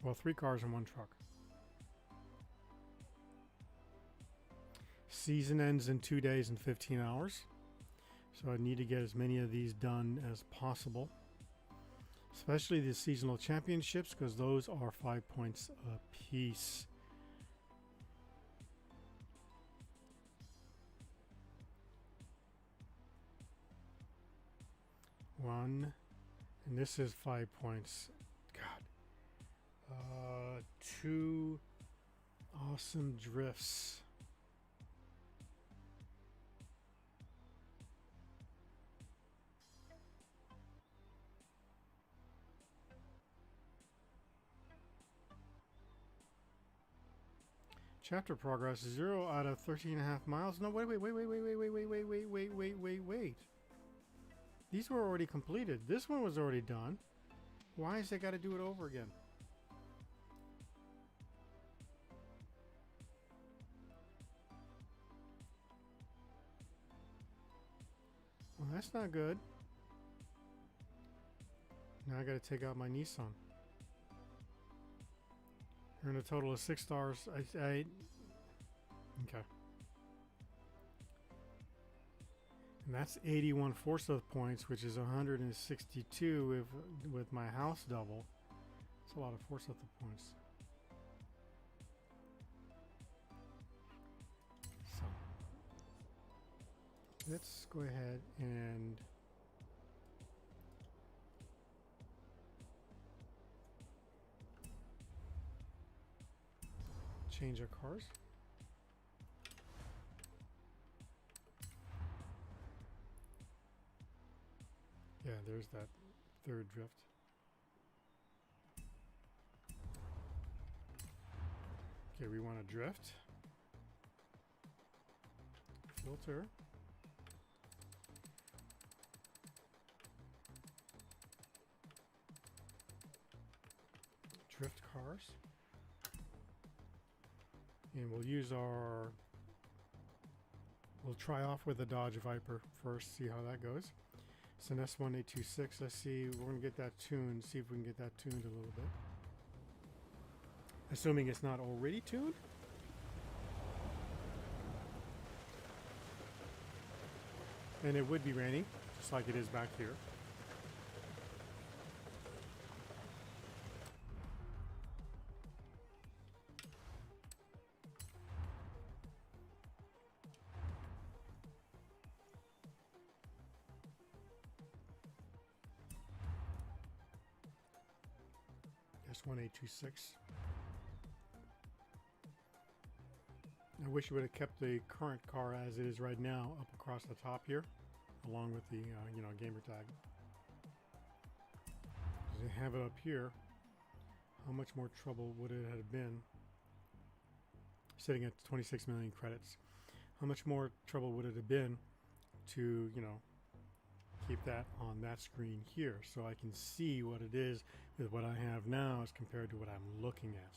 Well, 3 cars and 1 truck. Season ends in 2 days and 15 hours. So I need to get as many of these done as possible. Especially the seasonal championships, because those are 5 points a piece. One, and this is 5 points. God. 2 awesome drifts. Chapter progress 0 out of 13.5 miles. No, wait. These were already completed. This one was already done. Why has they got to do it over again? Well, that's not good. Now I got to take out my Nissan. Earn a total of 6 stars. Okay. And that's 81 Forza points, which is 162 with my house double. That's a lot of Forza points. So let's go ahead and change our cars. Yeah, there's that third drift. Okay, we want to drift. Filter. Drift cars. And we'll use our... We'll try off with the Dodge Viper first, see how that goes. It's an S1826. Let's see, we're going to get that tuned, see if we can get that tuned a little bit. Assuming it's not already tuned. And it would be raining, just like it is back here. S1826. I wish you would have kept the current car as it is right now up across the top here, along with the gamer tag. Because they have it up here, how much more trouble would it have been sitting at 26 million credits? How much more trouble would it have been to, keep that on that screen here so I can see what it is with what I have now as compared to what I'm looking at.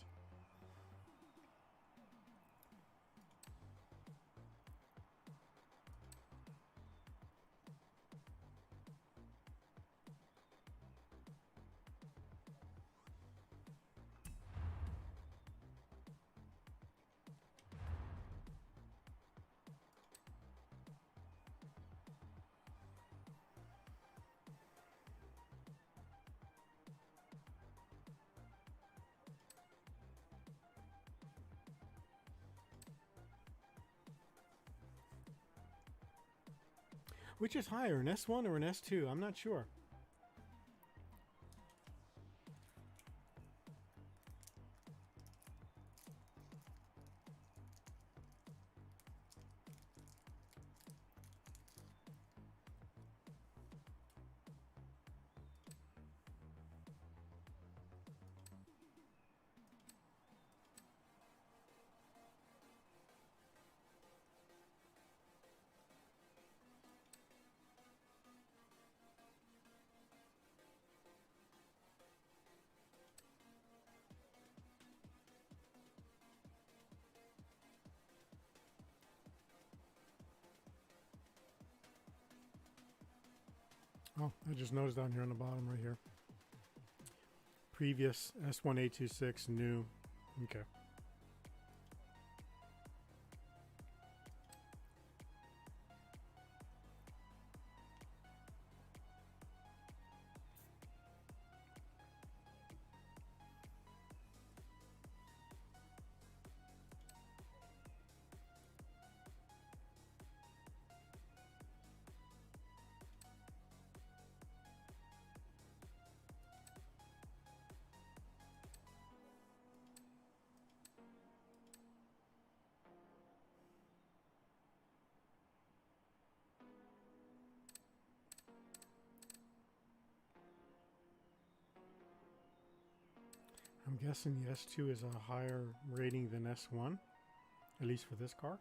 Which is higher, an S1 or an S2? I'm not sure. Oh, I just noticed down here on the bottom right here. Previous S1826, new. Okay. I'm guessing the S2 is a higher rating than S1, at least for this car.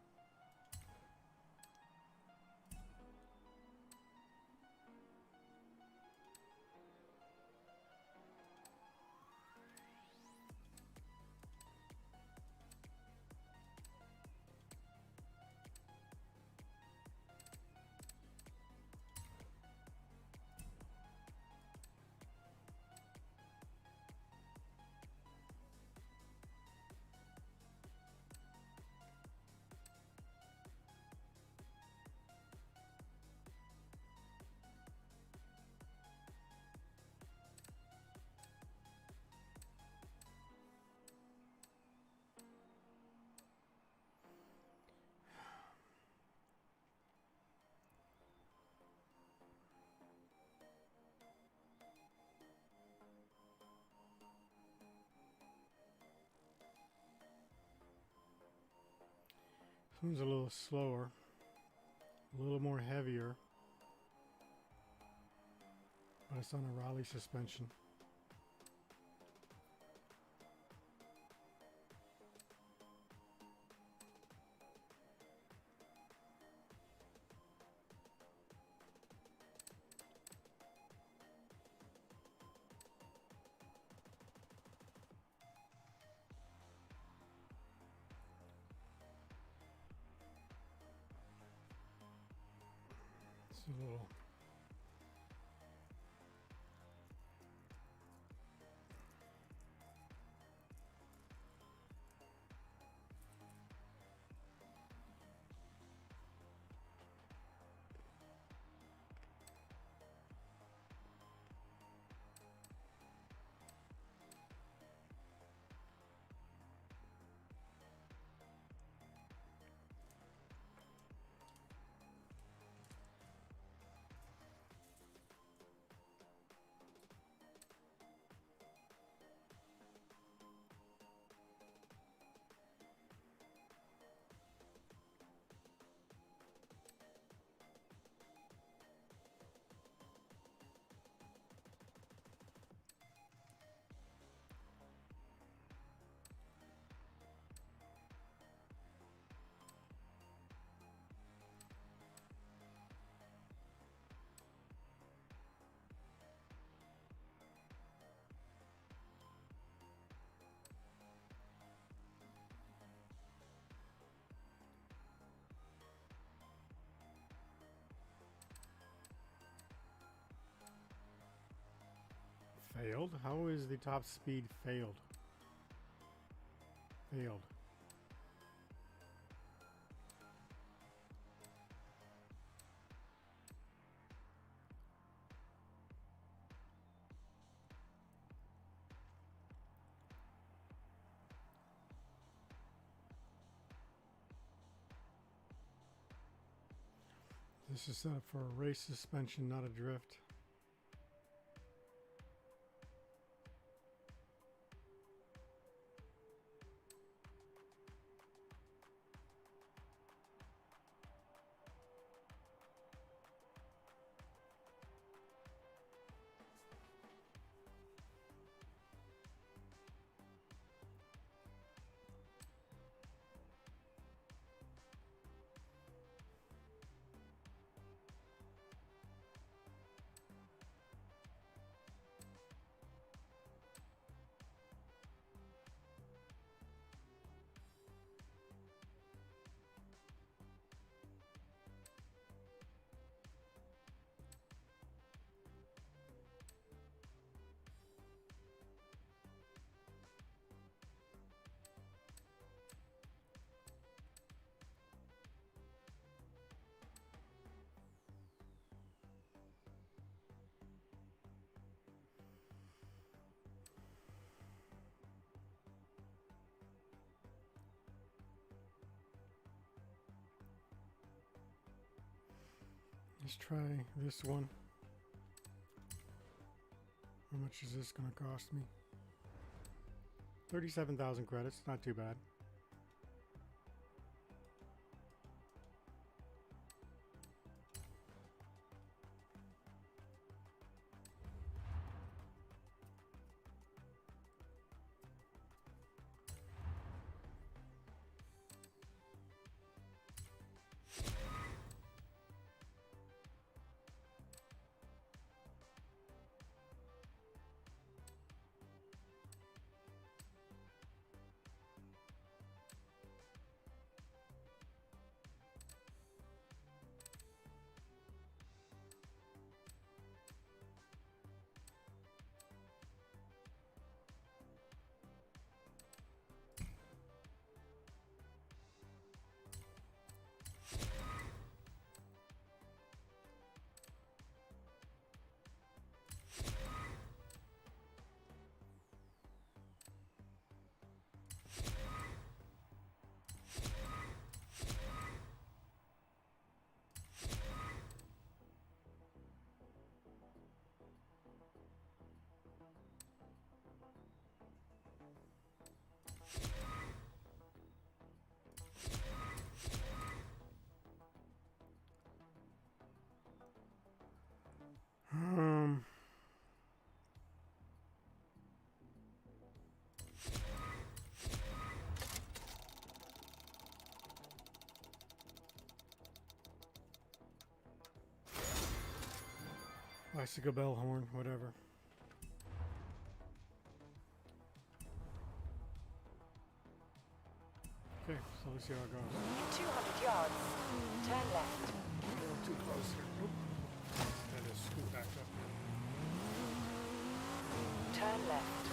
This one's a little slower, a little more heavier, but it's on a Raleigh suspension. a little. Failed? How is the top speed failed? Failed. This is set up for a race suspension, not a drift. Let's try this one. How much is this going to cost me? 37,000 credits, not too bad. Bicycle bell horn, whatever. Okay, so let's see how it goes. In 200 yards, turn left. A little too close here. Oop. had to scoot back up here. Turn left.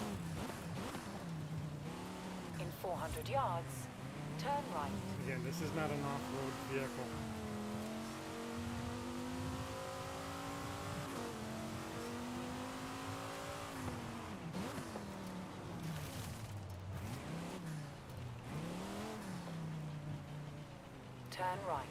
In 400 yards, turn right. Again, this is not an off-road vehicle. Turn right.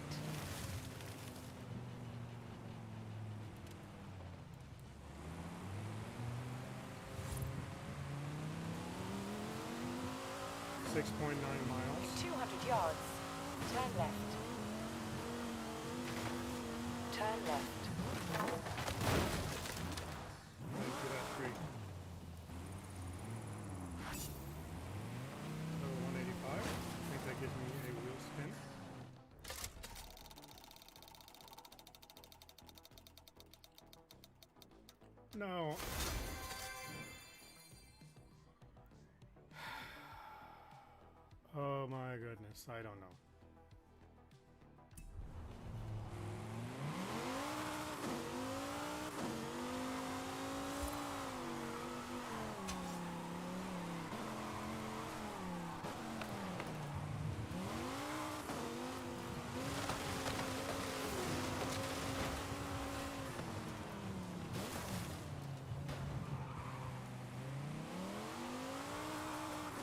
In 6.9 miles. 200 yards, turn left. Turn left. Into that tree. Another 185. I think that gives me a wheel spin. No. Oh my goodness, I don't know.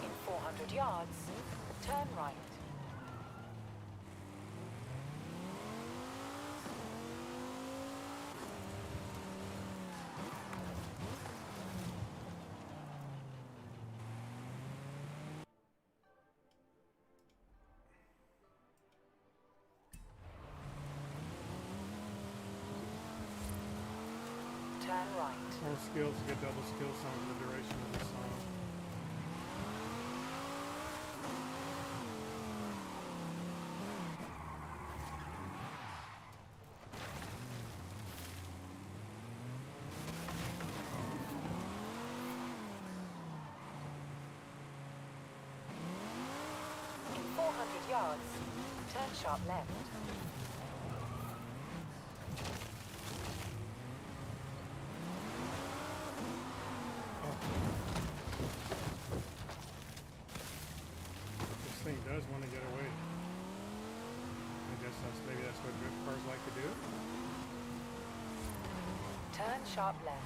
In 400 yards, turn right. Turn right. More skills to get double skill song for the duration of the song. In 400 yards, turn sharp left. This thing does want to get away. I guess maybe that's what drift cars like to do. Turn sharp left.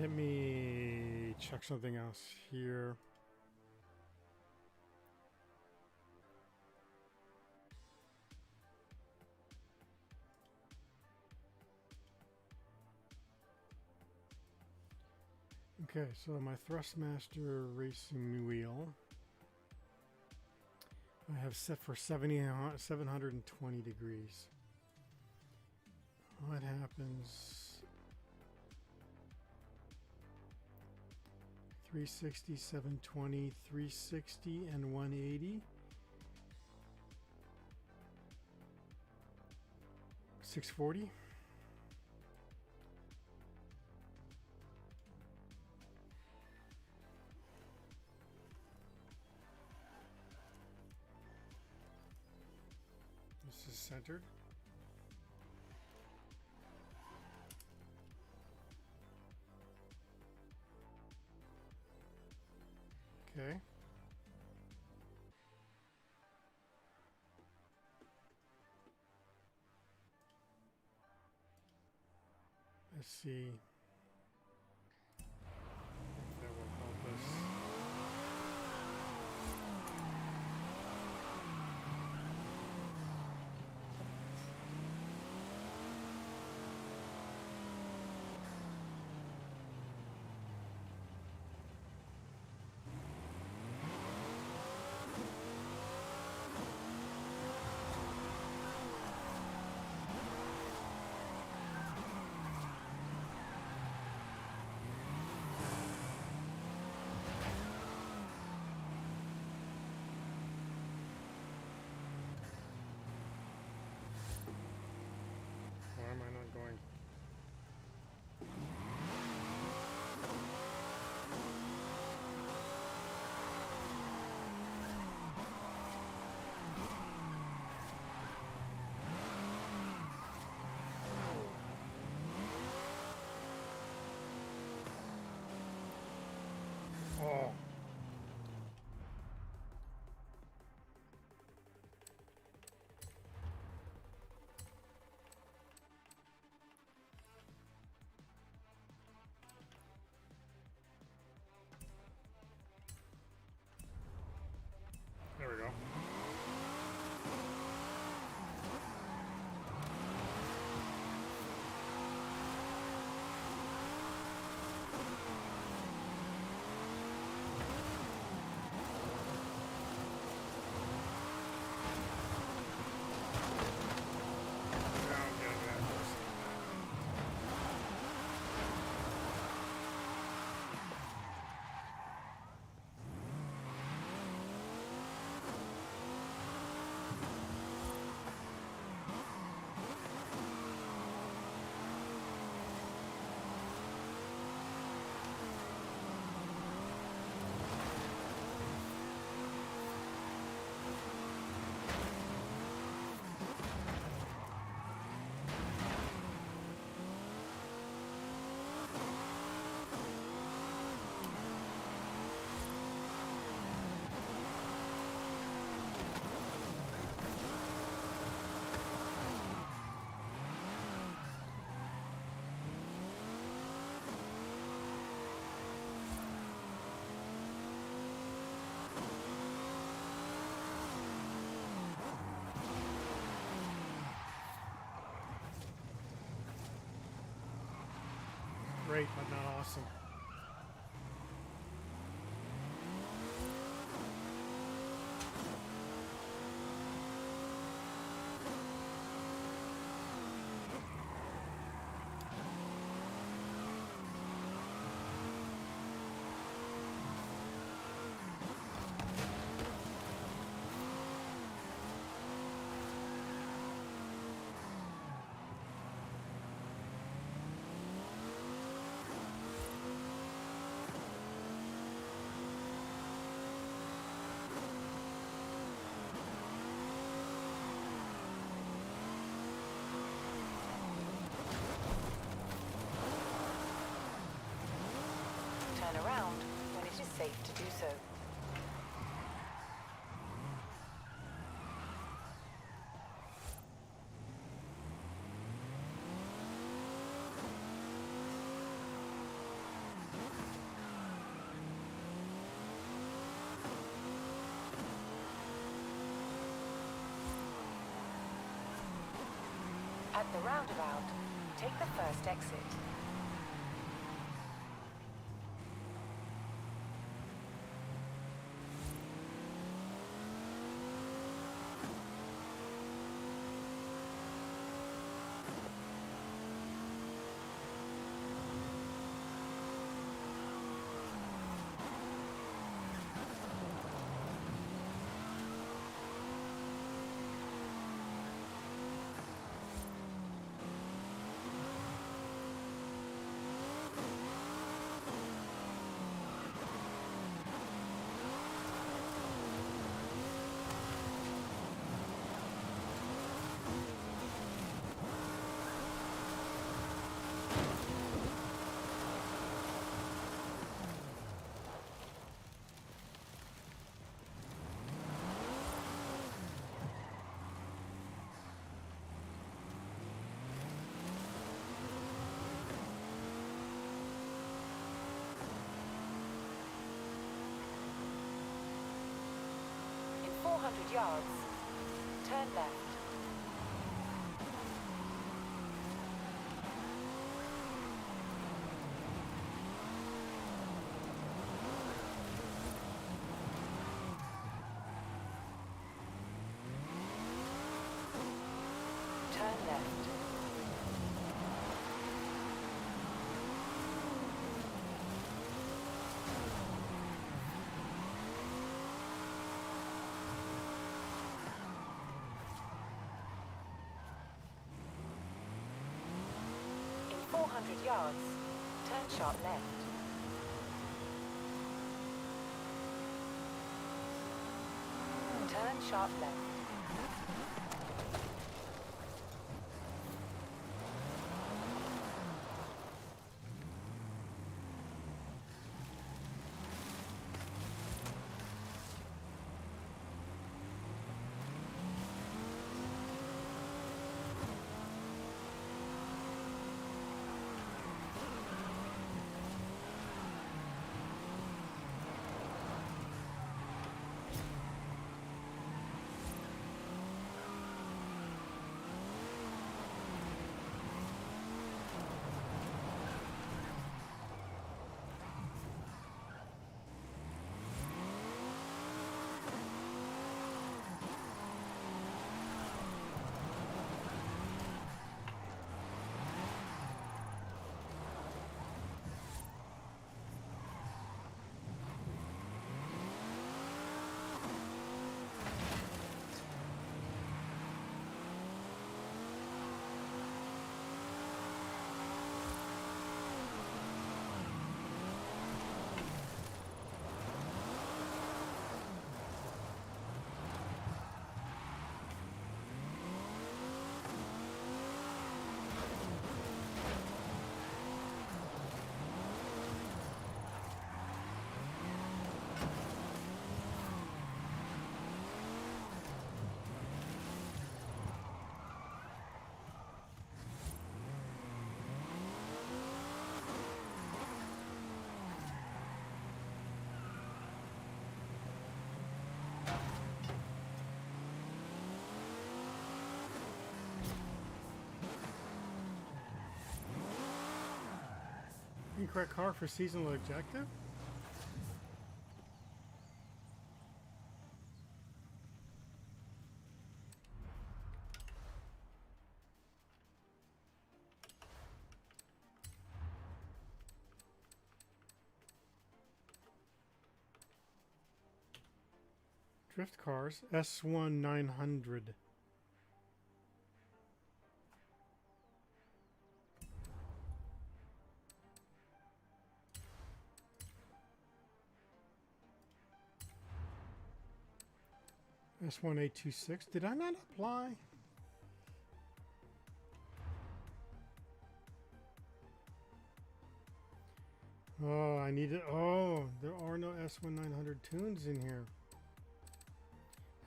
Let me check something else here. Okay, so my Thrustmaster racing wheel I have set for 720 degrees. What happens? 360, 720, 360, and 180. 640. This is centered. Okay. Let's see if that will help us. great, but not awesome. Turn around when it is safe to do so. At the roundabout, take the first exit. In 400 yards, turn left. Turn left. In 400 yards, turn sharp left. Turn sharp left. Incorrect car for seasonal objective? Drift cars, S1 900. S1 826. Did I not apply? Oh, I need it. Oh, there are no S1 900 tunes in here.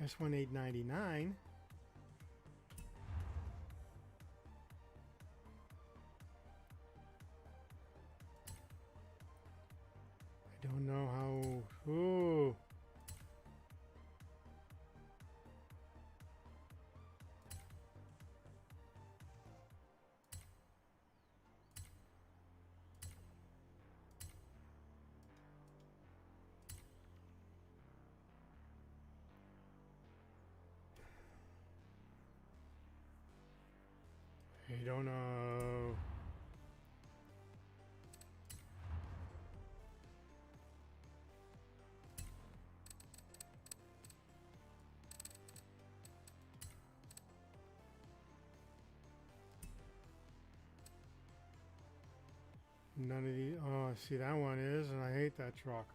S1 899. I don't know how. Ooh. I don't know. None of these. Oh, see, that one is, and I hate that truck.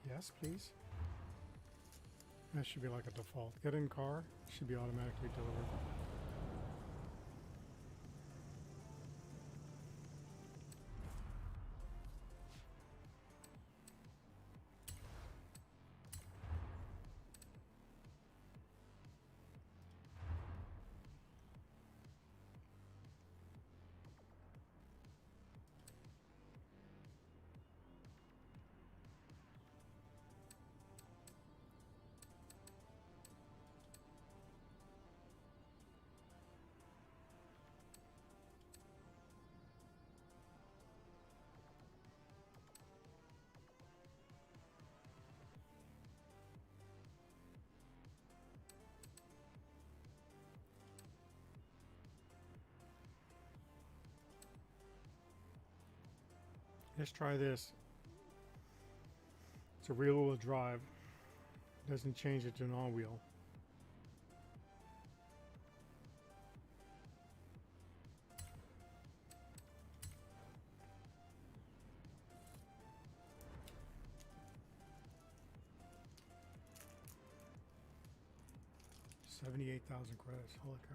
Yes, please. That should be like a default. Get in car. Should be automatically delivered. Let's try this. It's a rear-wheel drive. Doesn't change it to an all-wheel. $78,000 credits. Holy cow.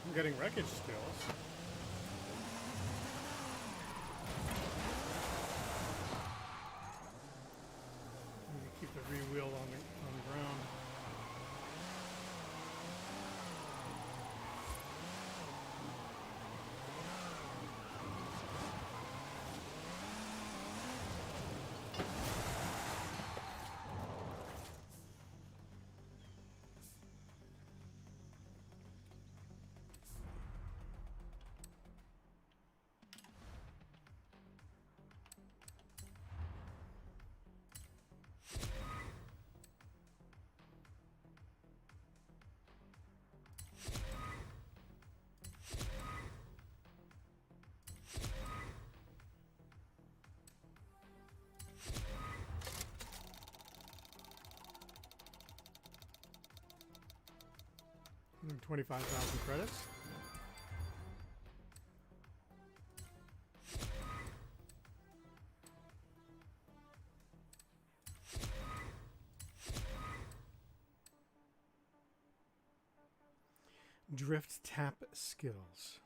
I'm getting wreckage stills. Keep the rear wheel on the ground. 25,000 credits. Drift tap skills.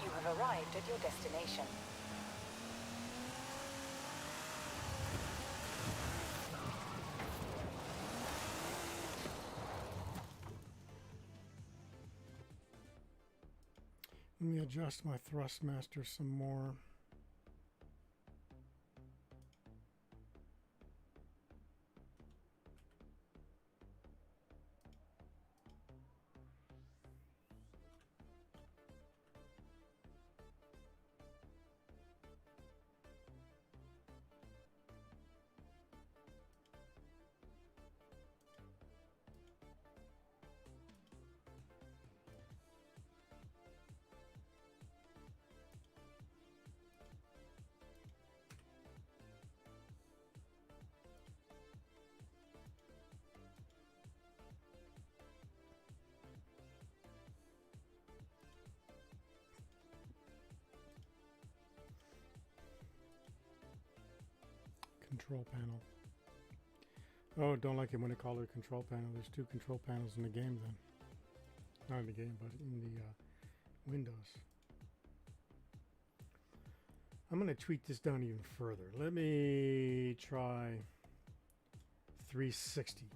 You have arrived at your destination. Let me adjust my Thrustmaster some more. Control panel. Oh, don't like it when they call it a control panel. There's two control panels in the game then. Not in the game, but in the Windows. I'm going to tweak this down even further. Let me try 360.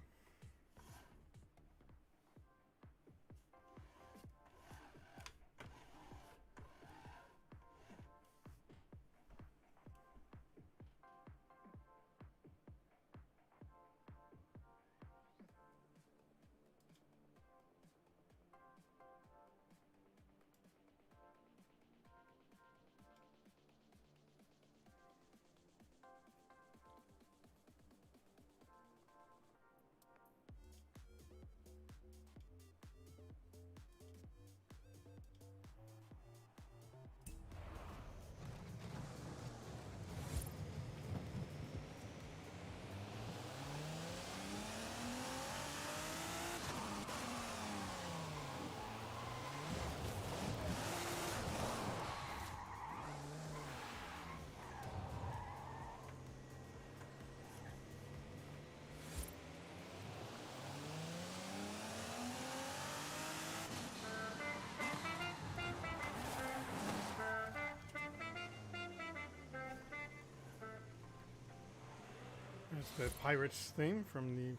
That's the Pirates theme from the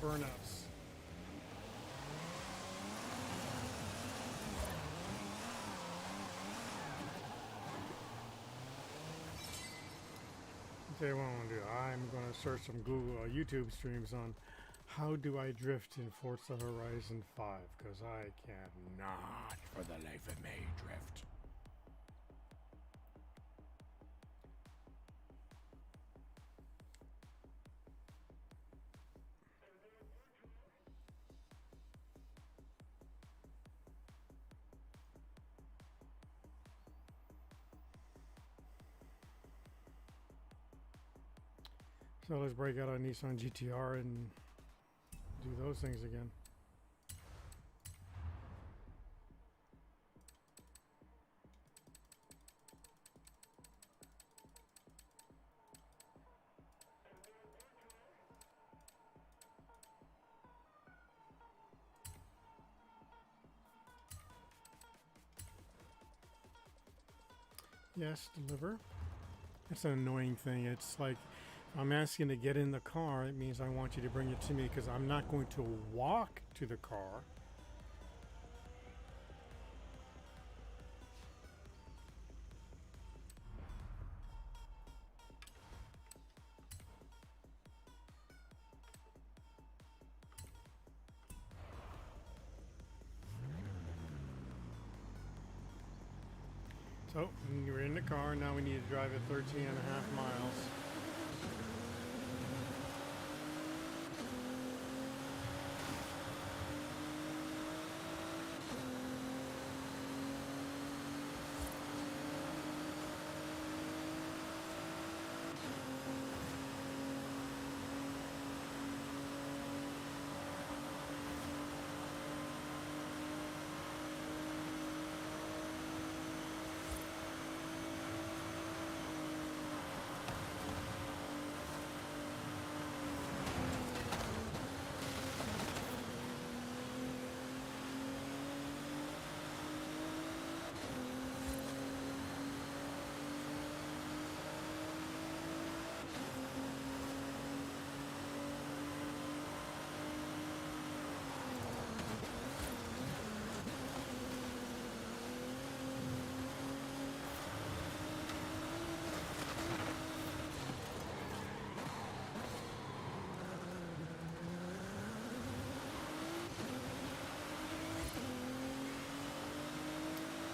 burnouts. Say what I want to do. I'm going to search some Google YouTube streams on how do I drift in Forza Horizon 5, because I cannot for the life of me drift. So let's break out a Nissan GTR and do those things again. Yes, deliver. That's an annoying thing. It's like, I'm asking to get in the car, it means I want you to bring it to me because I'm not going to walk to the car. So, we're in the car, now we need to drive it 13.5 miles.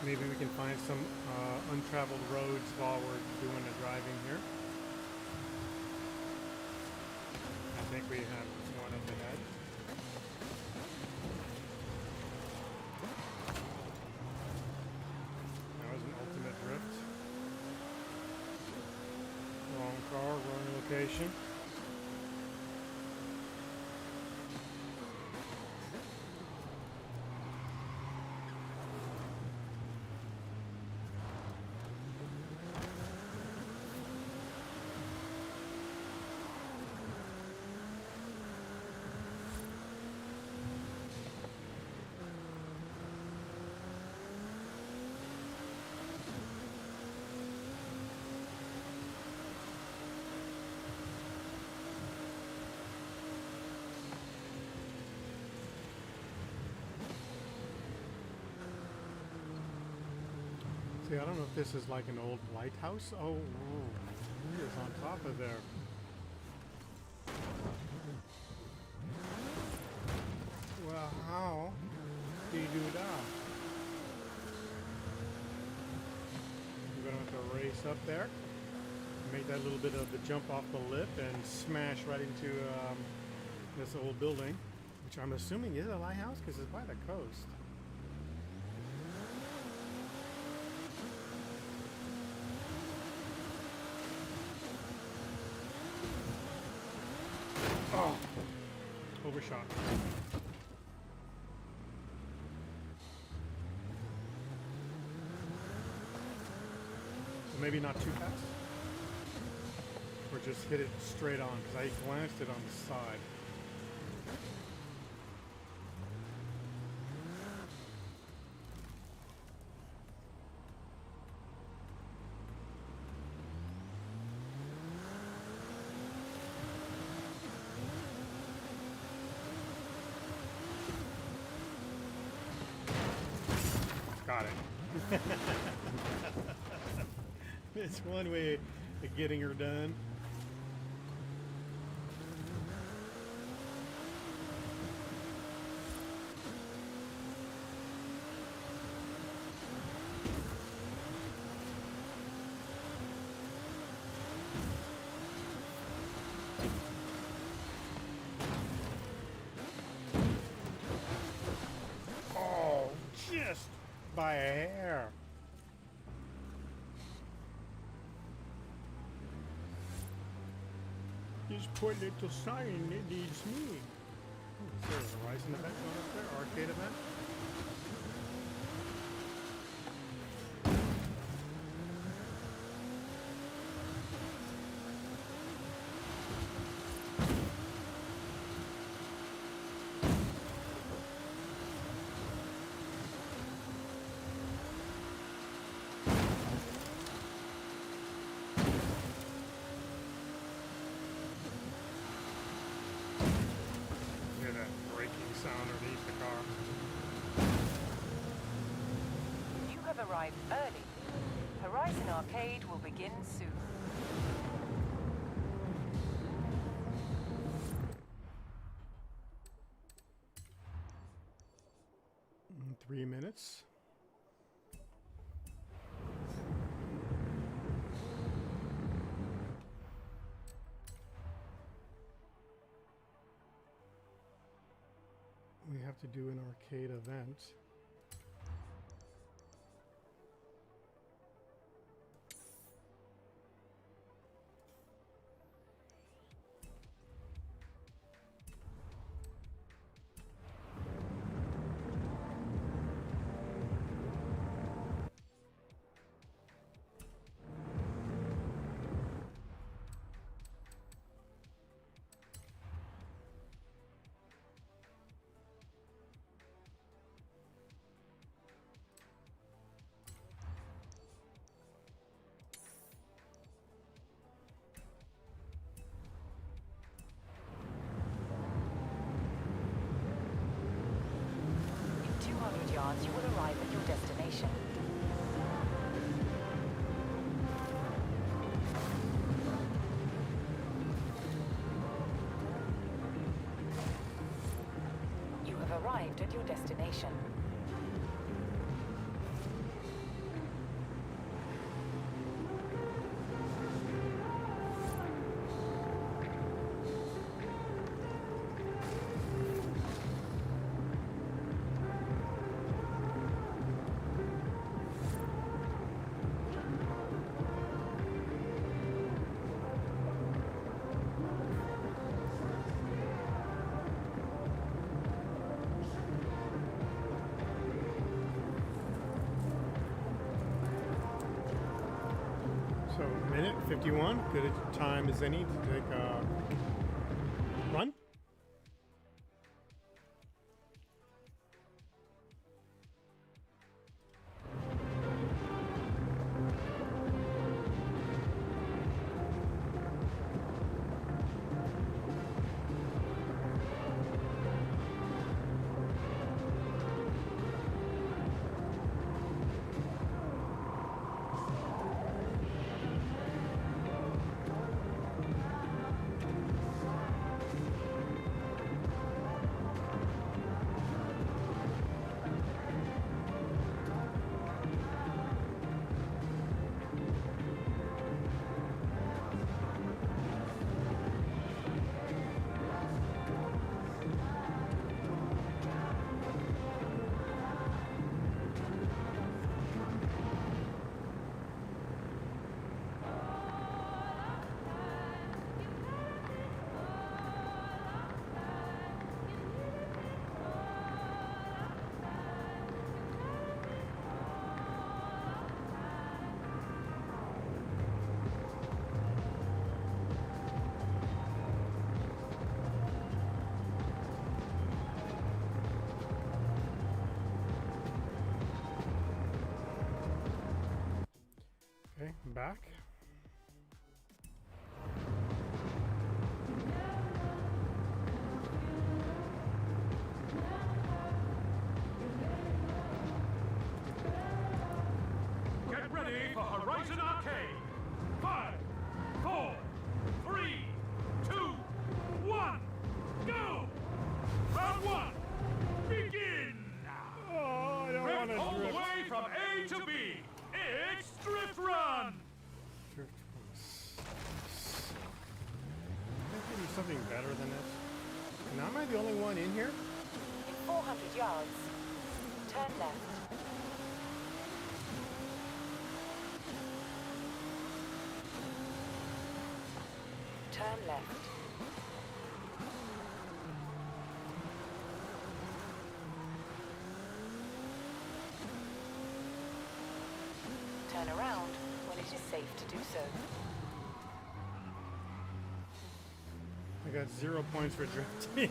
Maybe we can find some untraveled roads while we're doing the driving here. I think we have one up ahead. That was an ultimate drift. Wrong car, wrong location. See, I don't know if this is like an old lighthouse. Oh, it is on top of there. Well, how do you do that? You're going to have to race up there, make that little bit of the jump off the lip, and smash right into this old building, which I'm assuming is a lighthouse because it's by the coast. Oh, overshot. So maybe not too fast, or just hit it straight on, because I glanced it on the side. Got it. It's one way of getting her done. by a hair. Just put little sign that needs me. Is there a Horizon event going up there? Arcade event? Sound underneath the car. You have arrived early. Horizon Arcade will begin soon. In 3 minutes. We have to do an arcade event. You will arrive at your destination. You have arrived at your destination. So, minute 51, good a time as any to take a run. Okay, I'm back. Get ready for Horizon Arcade. 5, 4, 3, 2, 1, go! Round 1, begin! Oh, I don't want Drift all to the drift. way from A to B. It's Drift Run! Drift. Can't they do something better than this? Now, am I the only one in here? In 400 yards, turn left. Turn left. Turn around when it is safe to do so. I got 0 points for drifting.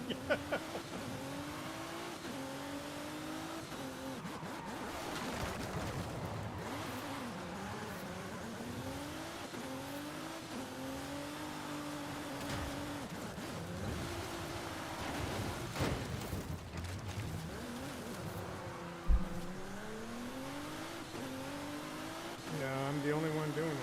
Yeah, I'm the only one doing this.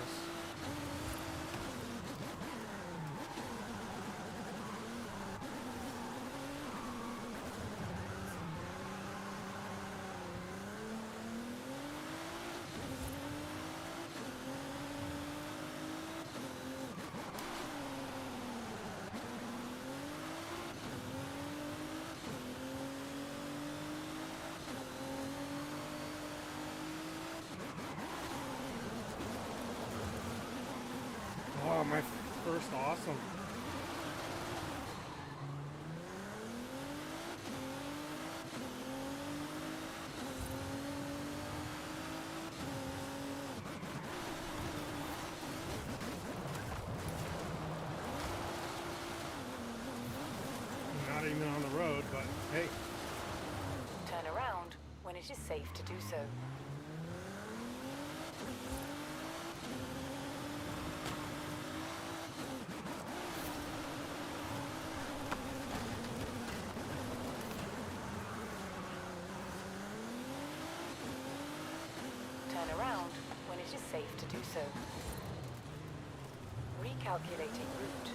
Oh, my first awesome. Not even on the road, but hey. Turn around when it is safe to do so. Turn around when it is safe to do so. Recalculating route.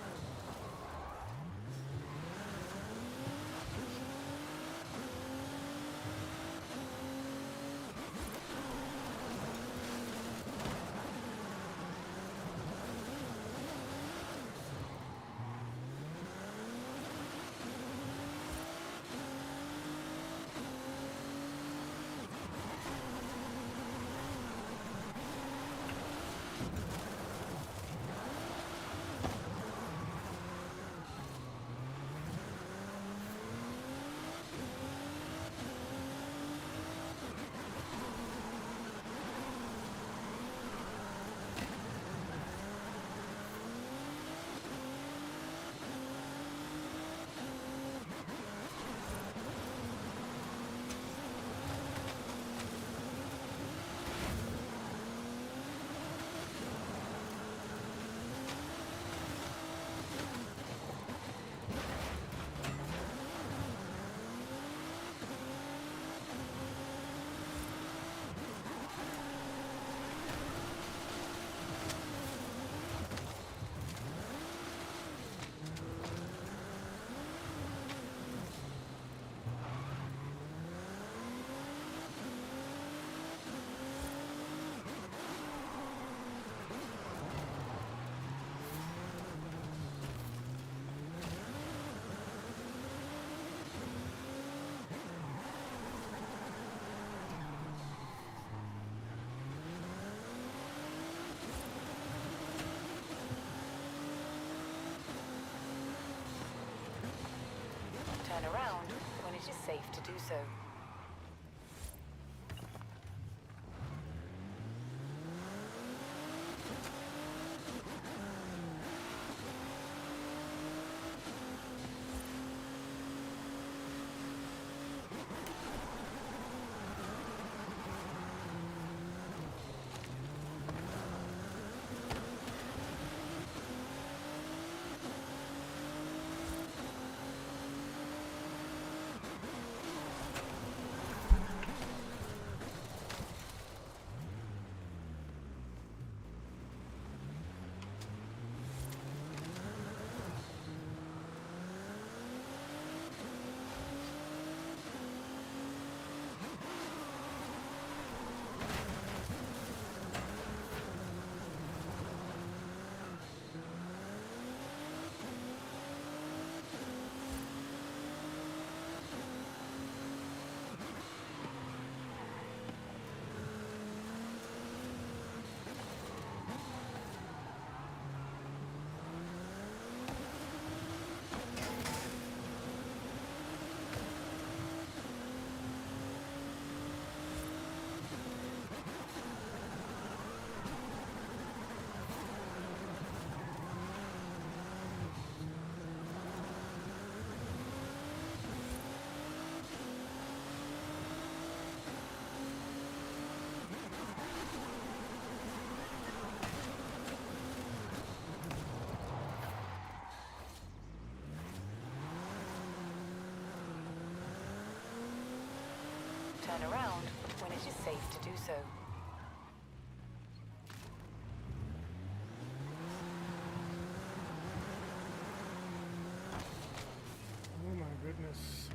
Turn around when it is safe to do so. around when it is safe to do so. Oh my goodness.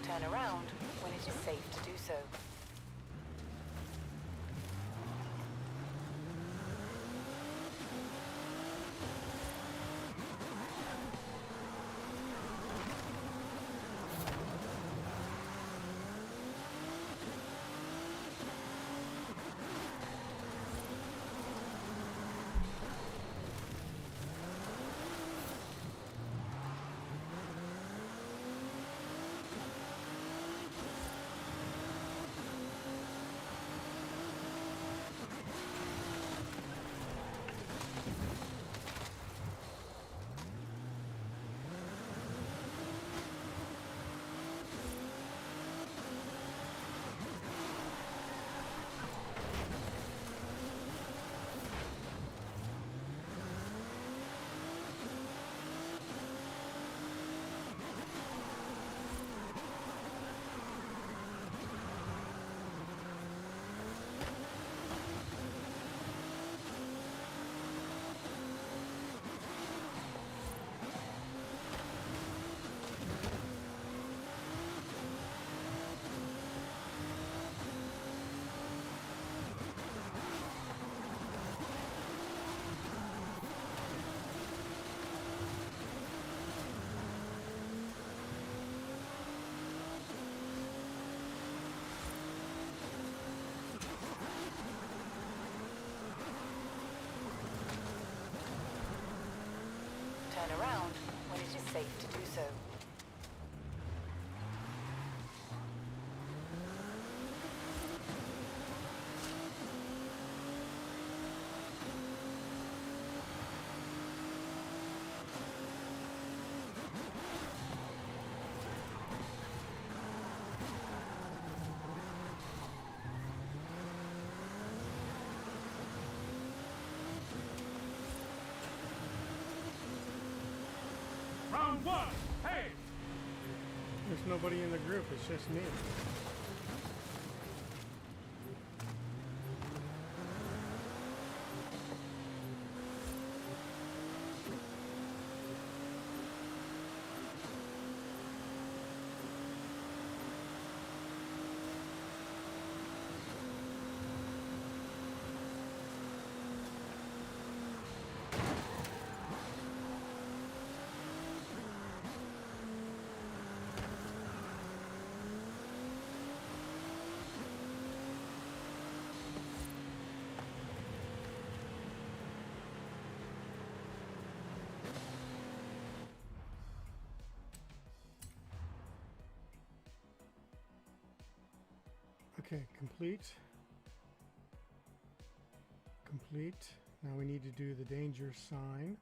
Turn around when it is safe to do so. Turn around when it is safe to do so. Round one, hey! There's nobody in the group, it's just me. Okay, complete. Complete. Now we need to do the danger sign.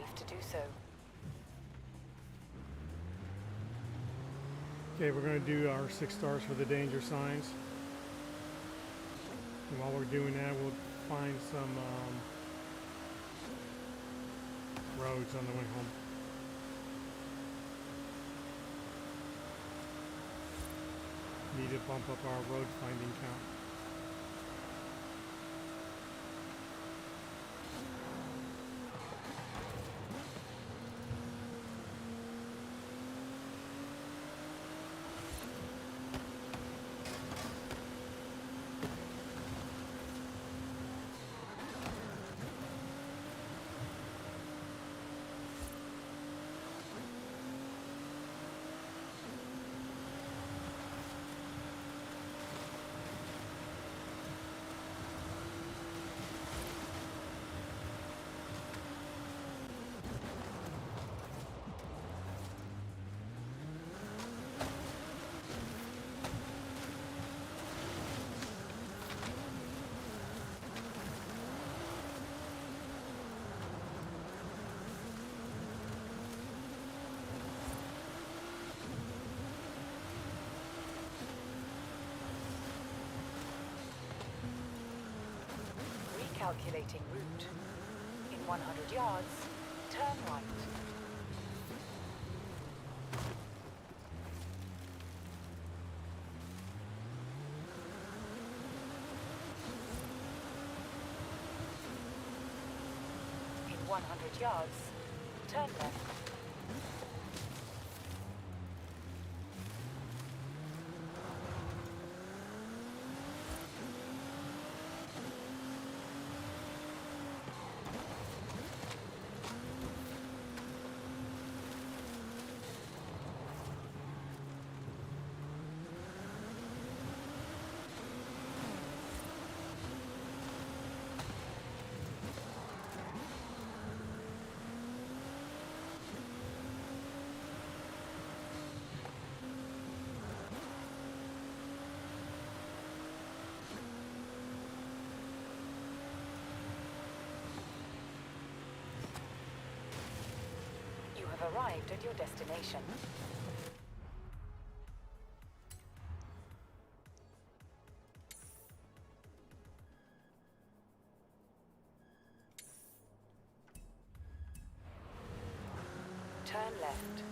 safe to do so. Okay, we're going to do our 6 stars for the danger signs. And while we're doing that, we'll find some roads on the way home. Need to bump up our road finding count. Recalculating route. In 100 yards, turn right. In 100 yards, turn left. You have arrived at your destination. Turn left.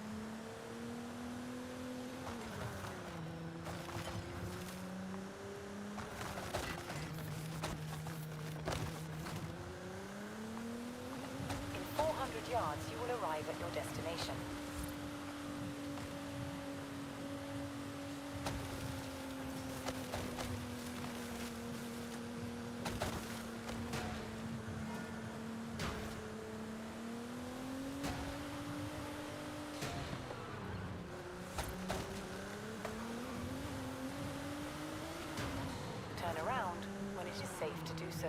In 400 yards, you will arrive at your destination. Turn around when it is safe to do so.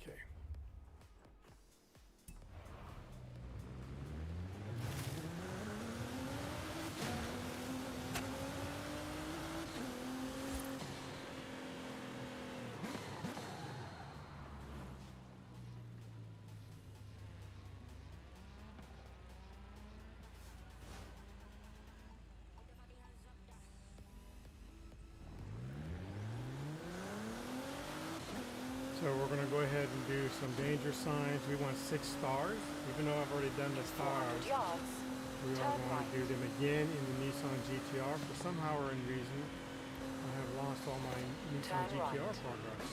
Okay. So we're going to go ahead and do some danger signs. We want 6 stars, even though I've already done the 400 stars. yards, We are turn going right. to do them again in the Nissan GTR. For somehow or in reason, I have lost all my Nissan Turn GTR right. progress.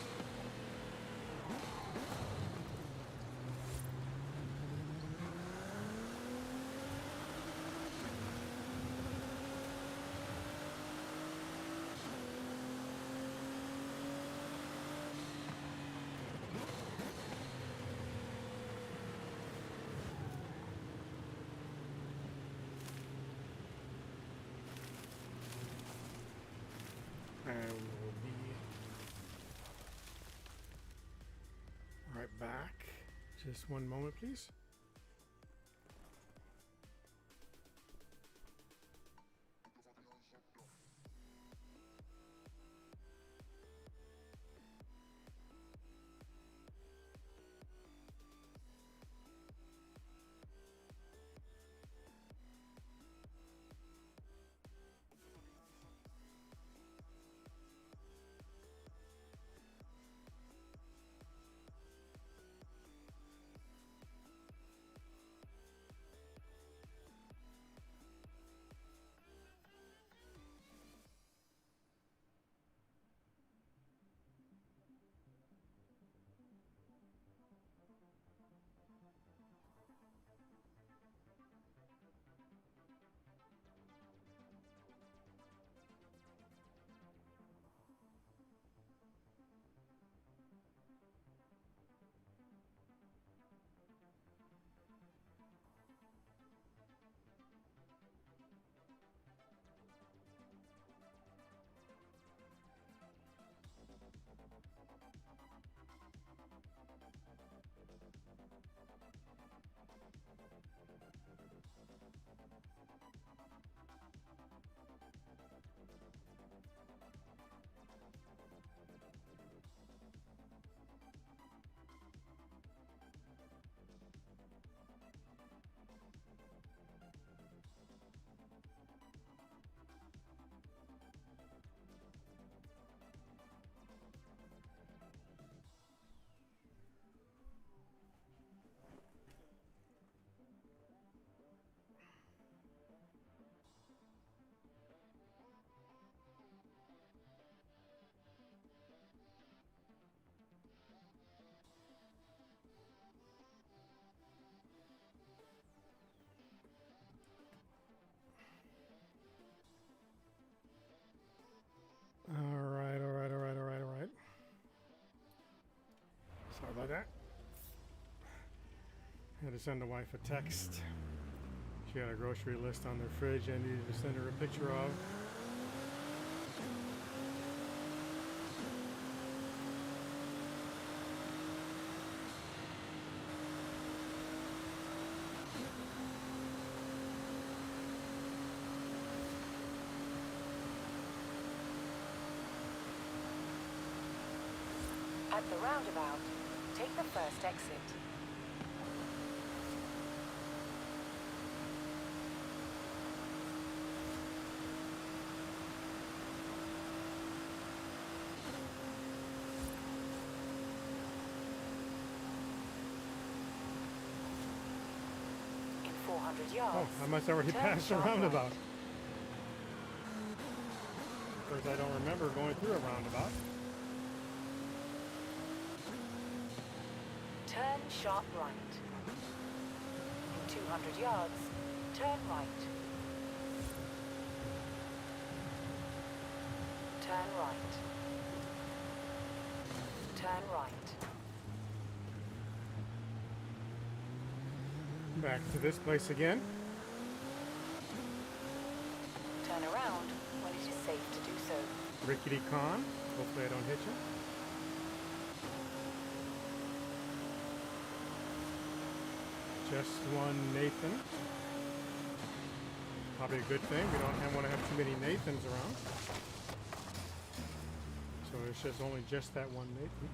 Just one moment, please. All right. Sorry about that. Had to send the wife a text. She had a grocery list on their fridge I needed to send her a picture of. At the roundabout, take the first exit. In 400 yards. Oh, I must already turn passed the sharp roundabout. right. Of course, I don't remember going through a roundabout. Turn sharp right. In 200 yards, turn right. Turn right. Turn right. Back to this place again. Turn around when it is safe to do so. Rickety Con. Hopefully I don't hit you. Just one Nathan. Probably a good thing. We don't want to have too many Nathans around. So it's just only just that one Nathan.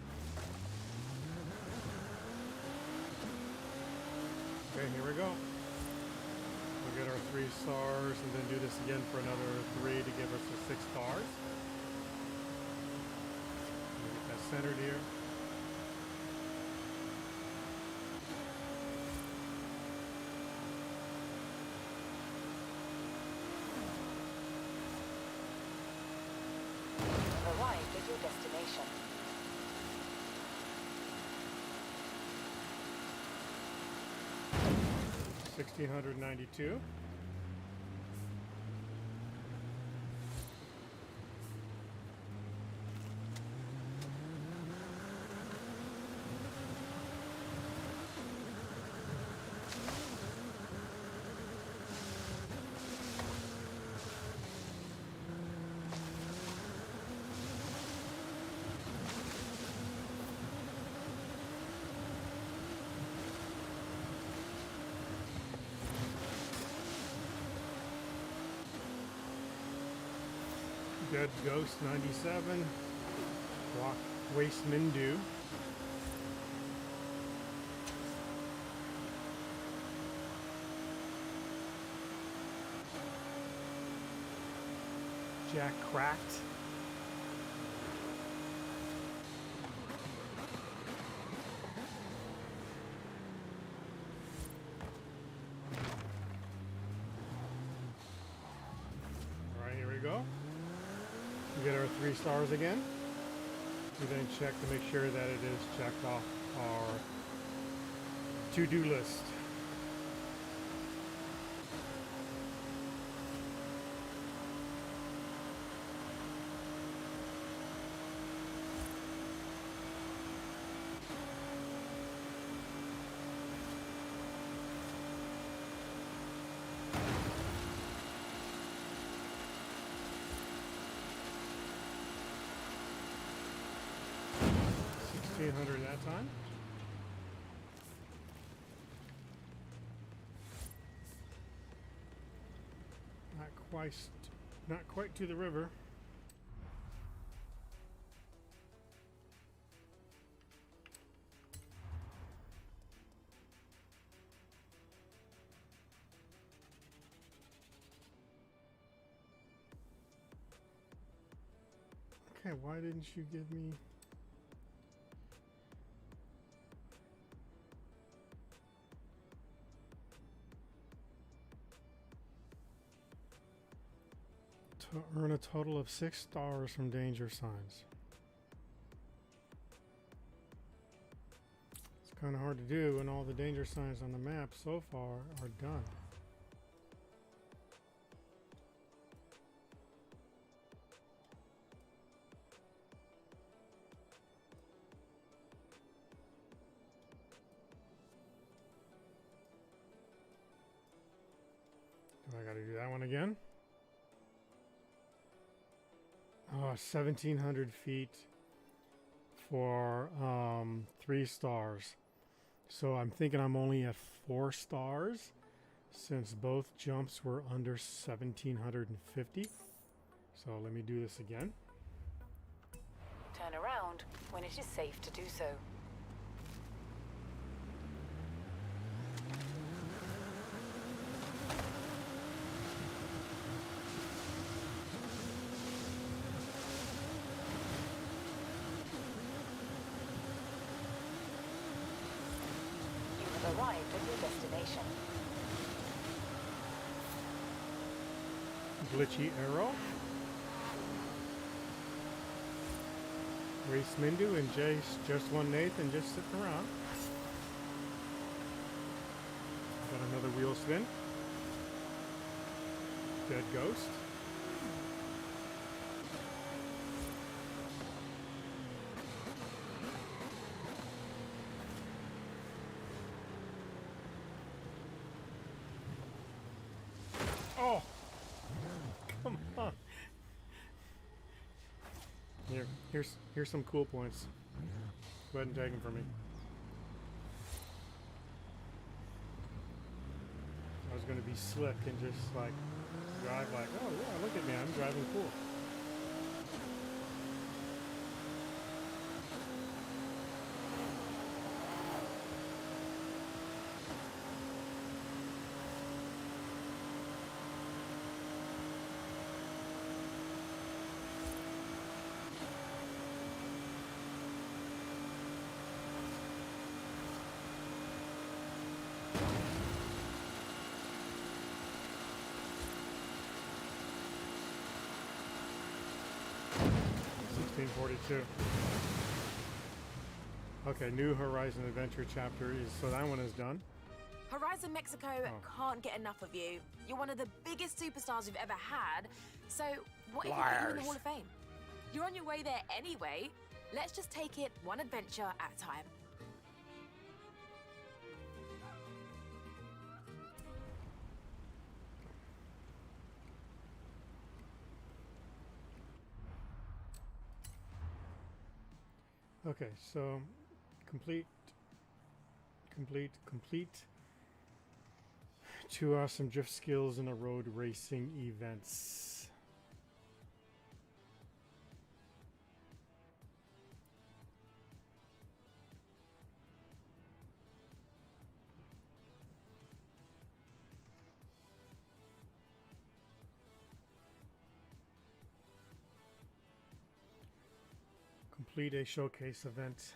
Okay, here we go. We'll get our 3 stars and then do this again for another 3 to give us the 6 stars. Get that centered here. Arrived at your destination. $1,692. Dead Ghost 97. Rock Waste Mindu. Jack Cracked. Alright, here we go. We get our 3 stars again. We then check to make sure that it is checked off our to-do list. That time. Not quite to the river. Okay, why didn't you give me... to earn a total of 6 stars from danger signs. It's kind of hard to do when all the danger signs on the map so far are done. Do I gotta do that one again? Oh, 1,700 feet for 3 stars. So I'm thinking I'm only at 4 stars since both jumps were under 1,750. So let me do this again. Turn around when it is safe to do so. Arrived at your destination. Glitchy Arrow. Race Mindu and Jace, just one Nathan, just sitting around. Got another wheel spin. Dead Ghost. Oh, come on. Here's some cool points. Go ahead and take them for me. I was going to be slick and just like drive like, oh yeah, look at me, I'm driving cool. Okay, New Horizon Adventure chapter is, so that one is done. Horizon Mexico can't get enough of you. You're one of the biggest superstars we've ever had. So what if you put you in the Hall of Fame? You're on your way there anyway. Let's just take it one adventure at a time. Okay, so complete 2 awesome drift skills in the road racing events. complete a showcase event.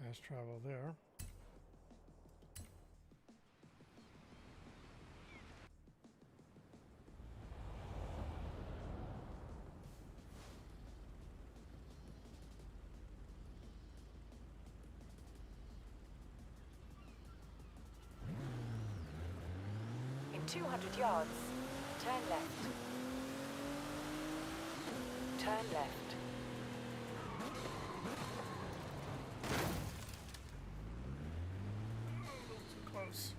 Fast travel there. In 200 yards, turn left. Turn left. Too close.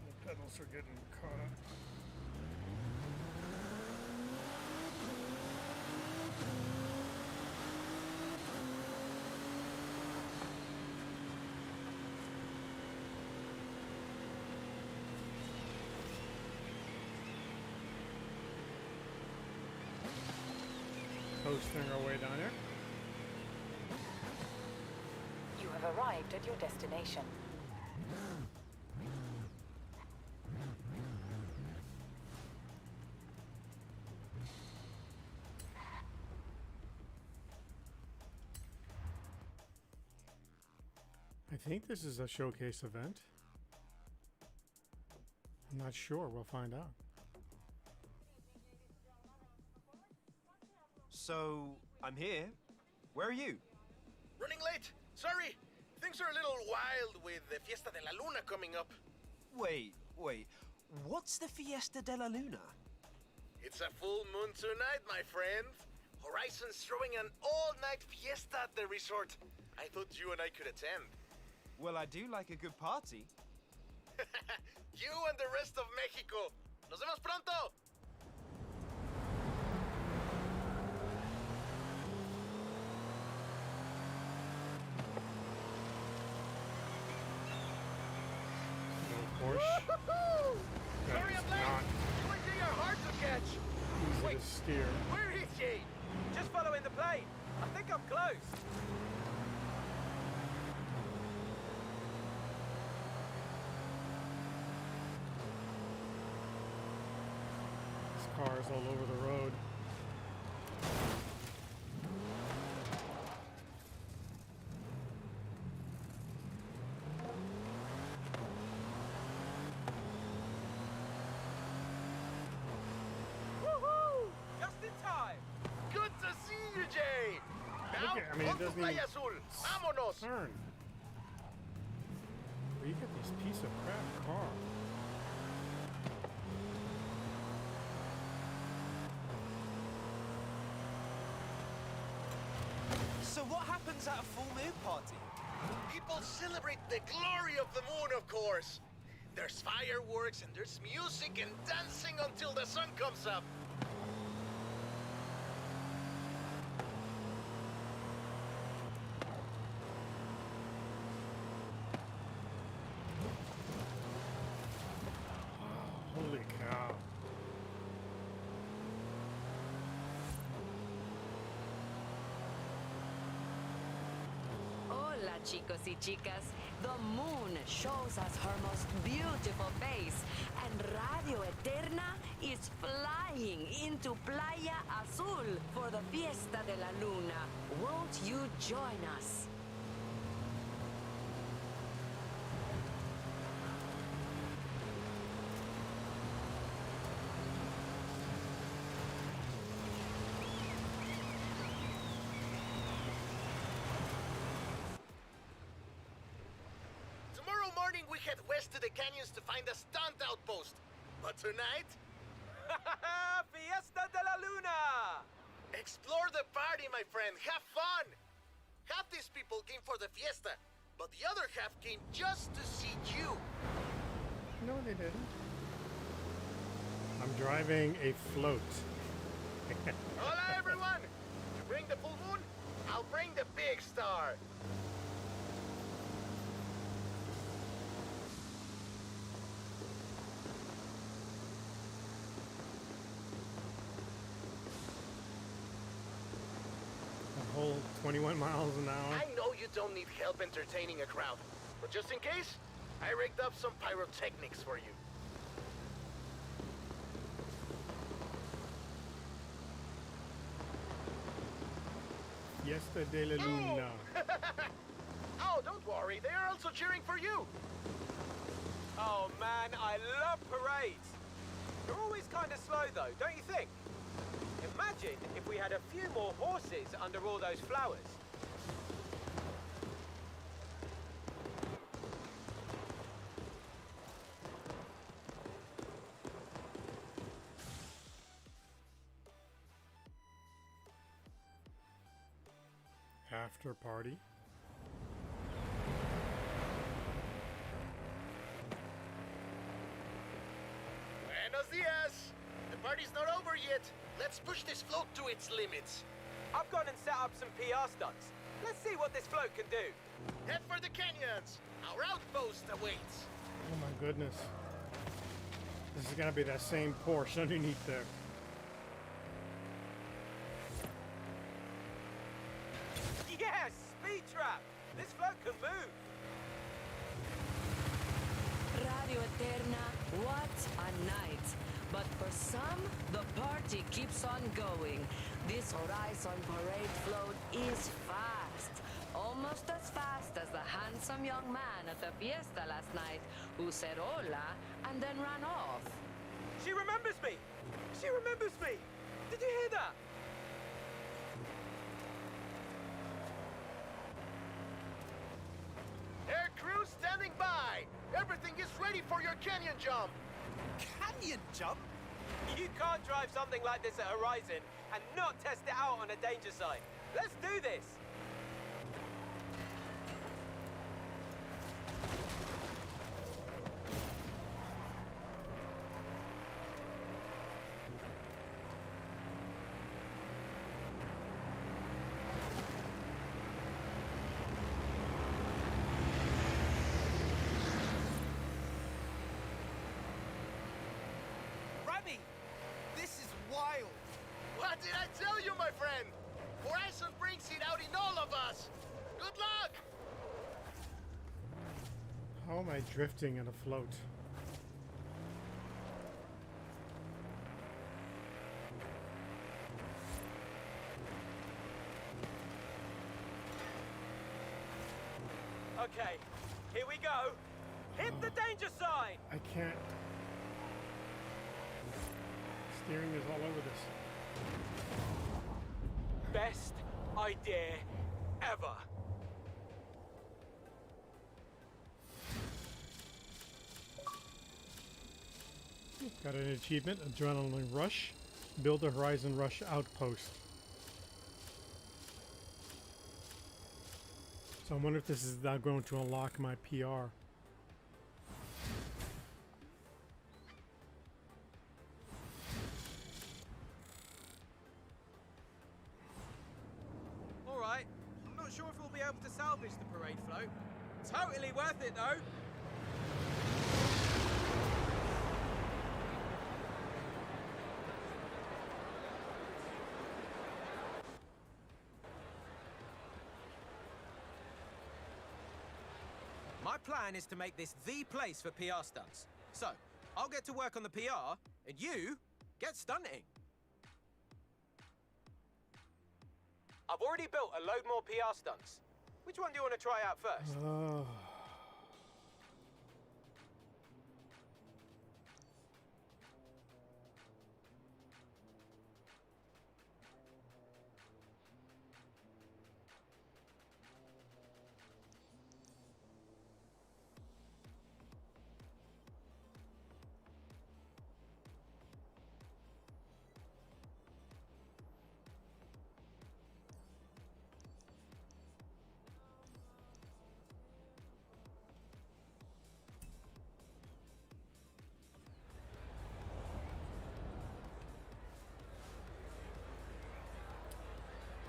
The pedals are getting caught up. Coasting our way down here. You have arrived at your destination. I think this is a showcase event. I'm not sure. We'll find out. So, I'm here. Where are you? Running late. Sorry. Things are a little wild with the Fiesta de la Luna coming up. Wait. What's the Fiesta de la Luna? It's a full moon tonight, my friend. Horizon's throwing an all-night fiesta at the resort. I thought you and I could attend. Well, I do like a good party. You and the rest of Mexico. Nos vemos pronto. Porsche. Sorry I'm late. Quickly are hard to catch. Easy to steer. Where is she? Just following the plane. I think I'm close. There's cars all over the road. Woohoo! Just in time. Good to see you, Jay. Now, Look at- I mean, it on to doesn't Playa even Azul. Vámonos. Turn. Where you get this piece of crap car? So what happens at a full moon party? People celebrate the glory of the moon, of course. There's fireworks and there's music and dancing until the sun comes up. Holy cow. Hola, chicos y chicas. The moon shows us her most beautiful face, and Radio Eterna is flying into Playa Azul for the Fiesta de la Luna. Won't you join us? Tomorrow morning we head west to the canyons to find a stunt outpost. But tonight, Fiesta de la Luna! explore the party, my friend. Have fun. Half these people came for the fiesta, but the other half came just to see you. No, they didn't. I'm driving a float. Hola, everyone. You bring the full moon, I'll bring the big star. A whole 21 miles an hour. I know you don't need help entertaining a crowd, but just in case, I rigged up some pyrotechnics for you. Fiesta de la Luna. Oh, don't worry, they are also cheering for you. Oh man, I love parades. They're always kind of slow though, don't you think? Imagine if we had a few more horses under all those flowers. After party. Buenos dias. The party's not over yet. Let's push this float to its limits. I've gone and set up some PR stunts. Let's see what this float can do. Head for the canyons. Our outpost awaits. Oh my goodness. This is gonna be that same Porsche underneath there. Yes, speed trap. This float can move. Radio Eterna, what a night. But for some, the party keeps on going. This Horizon Parade float is fast. Almost as fast as the handsome young man at the fiesta last night who said hola and then ran off. She remembers me. She remembers me. Did you hear that? Air crew standing by. Everything is ready for your canyon jump. Canyon jump? You can't drive something like this at Horizon and not test it out on a danger sign. Let's do this. Remy, this is wild. What did I tell you, my friend? Horizon brings it out in all of us. Good luck. How am I drifting in a float? Okay, here we go. Hit the danger sign. I can't. Steering is all over this. Best idea ever. Got an achievement, Adrenaline Rush. Build a Horizon Rush outpost. So I wonder if this is now going to unlock my PR. be able to salvage the parade float. Totally worth it, though. My plan is to make this the place for PR stunts. So, I'll get to work on the PR, and you get stunting. I've already built a load more PR stunts. Which one do you want to try out first?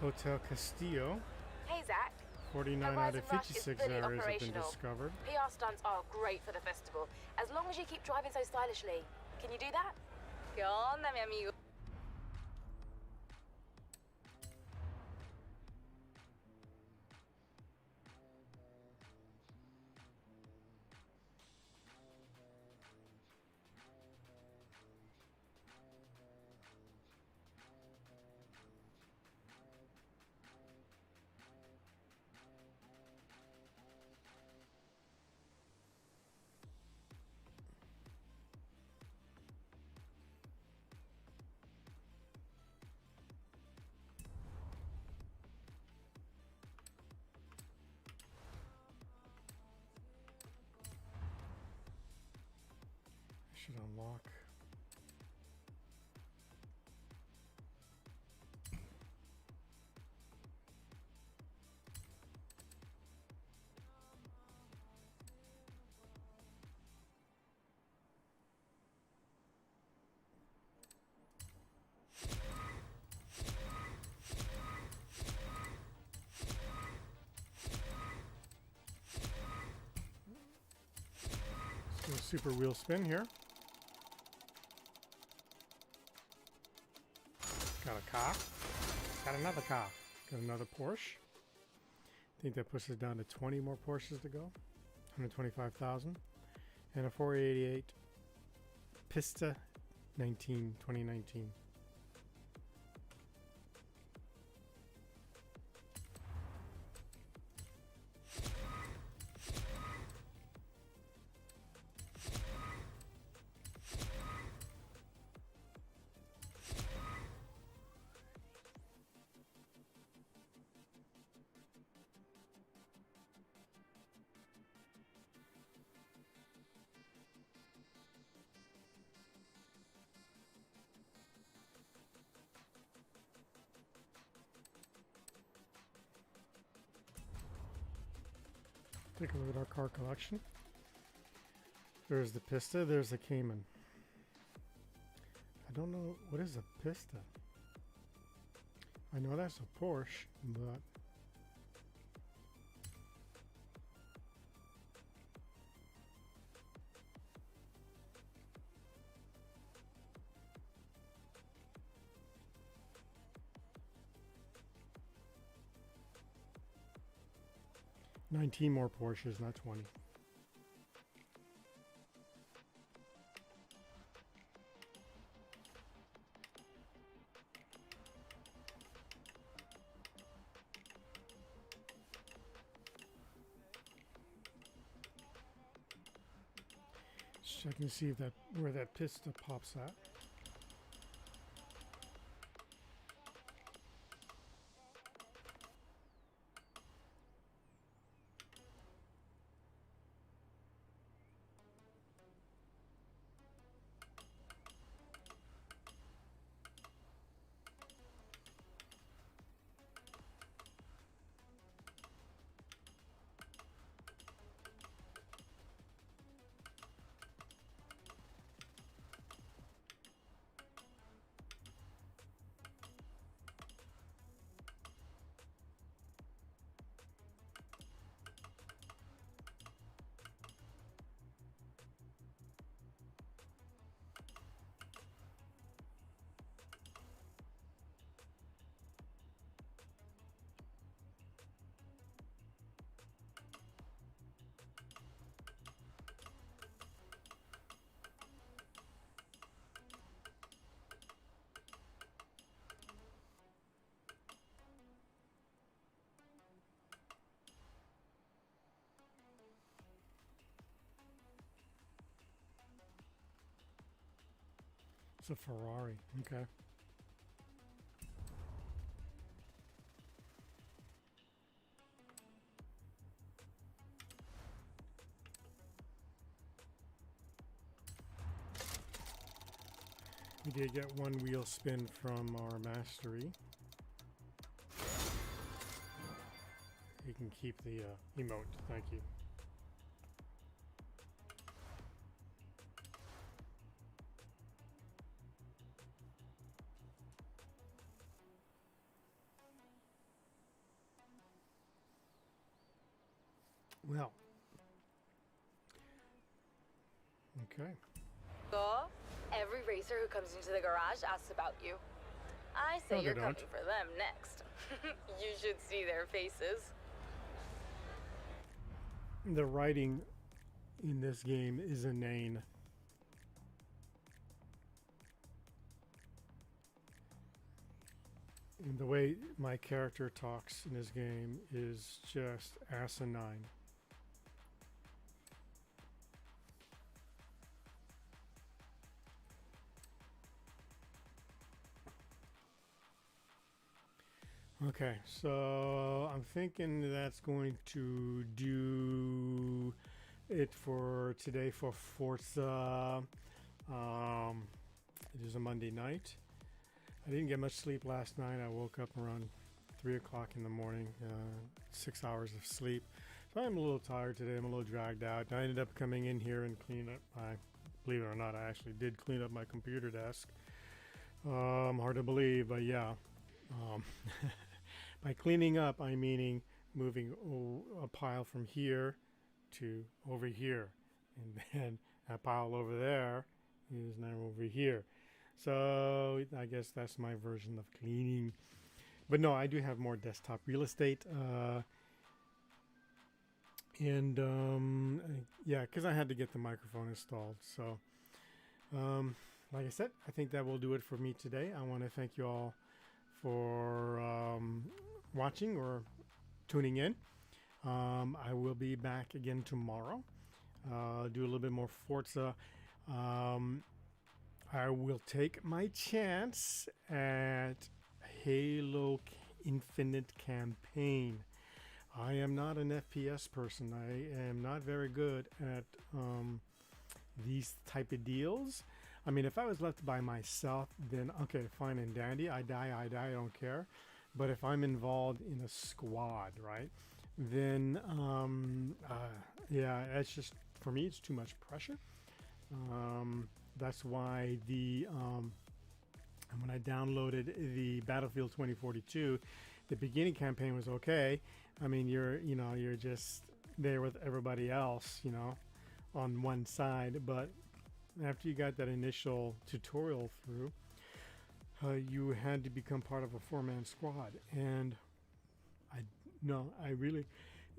Hotel Castillo. Hey, Zach. 49 out of Horizon Rush is 56 fully areas have been operational. discovered. PR stunts are great for the festival, as long as you keep driving so stylishly. Can you do that? ¿Qué onda, mi amigo? Should unlock. Let's do a super wheel spin here. Got a car. Got another car. Got another Porsche. I think that pushes down to 20 more Porsches to go. 125,000. And a 488 Pista 2019. Take a look at our car collection. There's the Pista, there's the Cayman. I don't know, what is a Pista? I know that's a Porsche, but $19 more Porsches, not 20. Just checking to see if where that Pista pops at. It's a Ferrari. Okay. We did get one wheel spin from our mastery. You can keep the emote. Thank you. Well. Okay. Every racer who comes into the garage asks about you. I say No, they you're don't. coming for them next. You should see their faces. The writing in this game is inane. And the way my character talks in this game is just asinine. Okay, so I'm thinking that's going to do it for today for Forza. It is a Monday night. I didn't get much sleep last night. I woke up around 3 o'clock in the morning, 6 hours of sleep. So I'm a little tired today. I'm a little dragged out. I ended up coming in here and cleaning up believe it or not, I actually did clean up my computer desk. Hard to believe, but yeah. By cleaning up, I'm meaning moving a pile from here to over here. And then a pile over there is now over here. So I guess that's my version of cleaning. But no, I do have more desktop real estate. Yeah, because I had to get the microphone installed. So like I said, I think that will do it for me today. I want to thank you all for watching or tuning in. I will be back again tomorrow. Do a little bit more Forza. I will take my chance at Halo Infinite campaign. I am not an FPS person. I am not very good at these type of deals. I mean, if I was left by myself, then okay, fine and dandy. I die, I don't care. But if I'm involved in a squad, right, then yeah, it's just, for me, it's too much pressure. That's why when I downloaded the Battlefield 2042, the beginning campaign was okay. I mean, you're just there with everybody else, on one side. But after you got that initial tutorial through, you had to become part of a 4-man squad. And I really,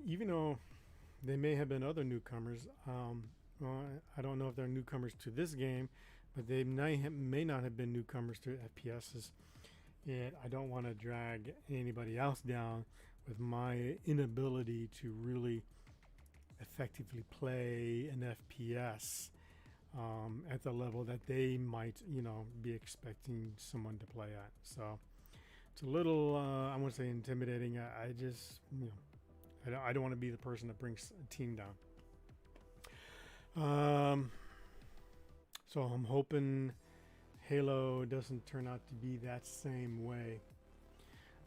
even though they may have been other newcomers, I don't know if they're newcomers to this game, but they may not have been newcomers to FPSs. And I don't want to drag anybody else down with my inability to really effectively play an FPS at the level that they might, be expecting someone to play at. So it's a little, I won't say intimidating. I just, I don't want to be the person that brings a team down. So I'm hoping Halo doesn't turn out to be that same way.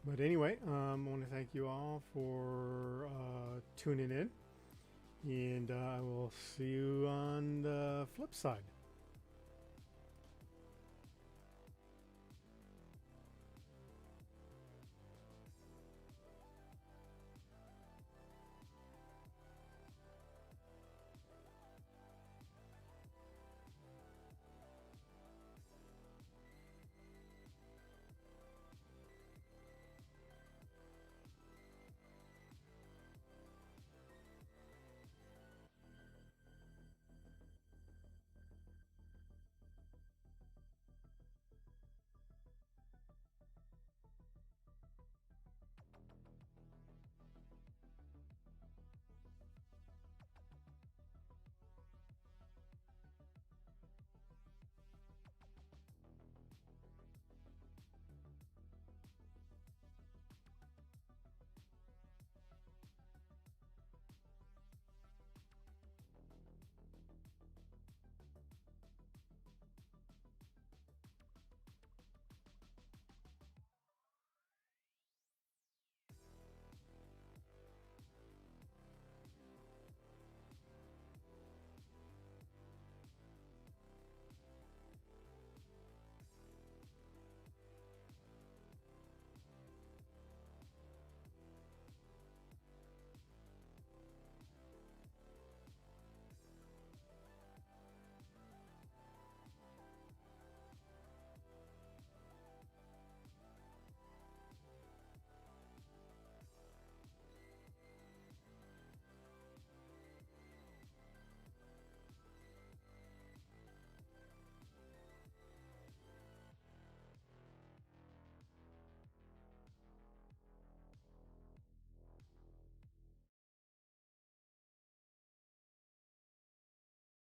But anyway, I want to thank you all for tuning in. And I will see you on the flip side.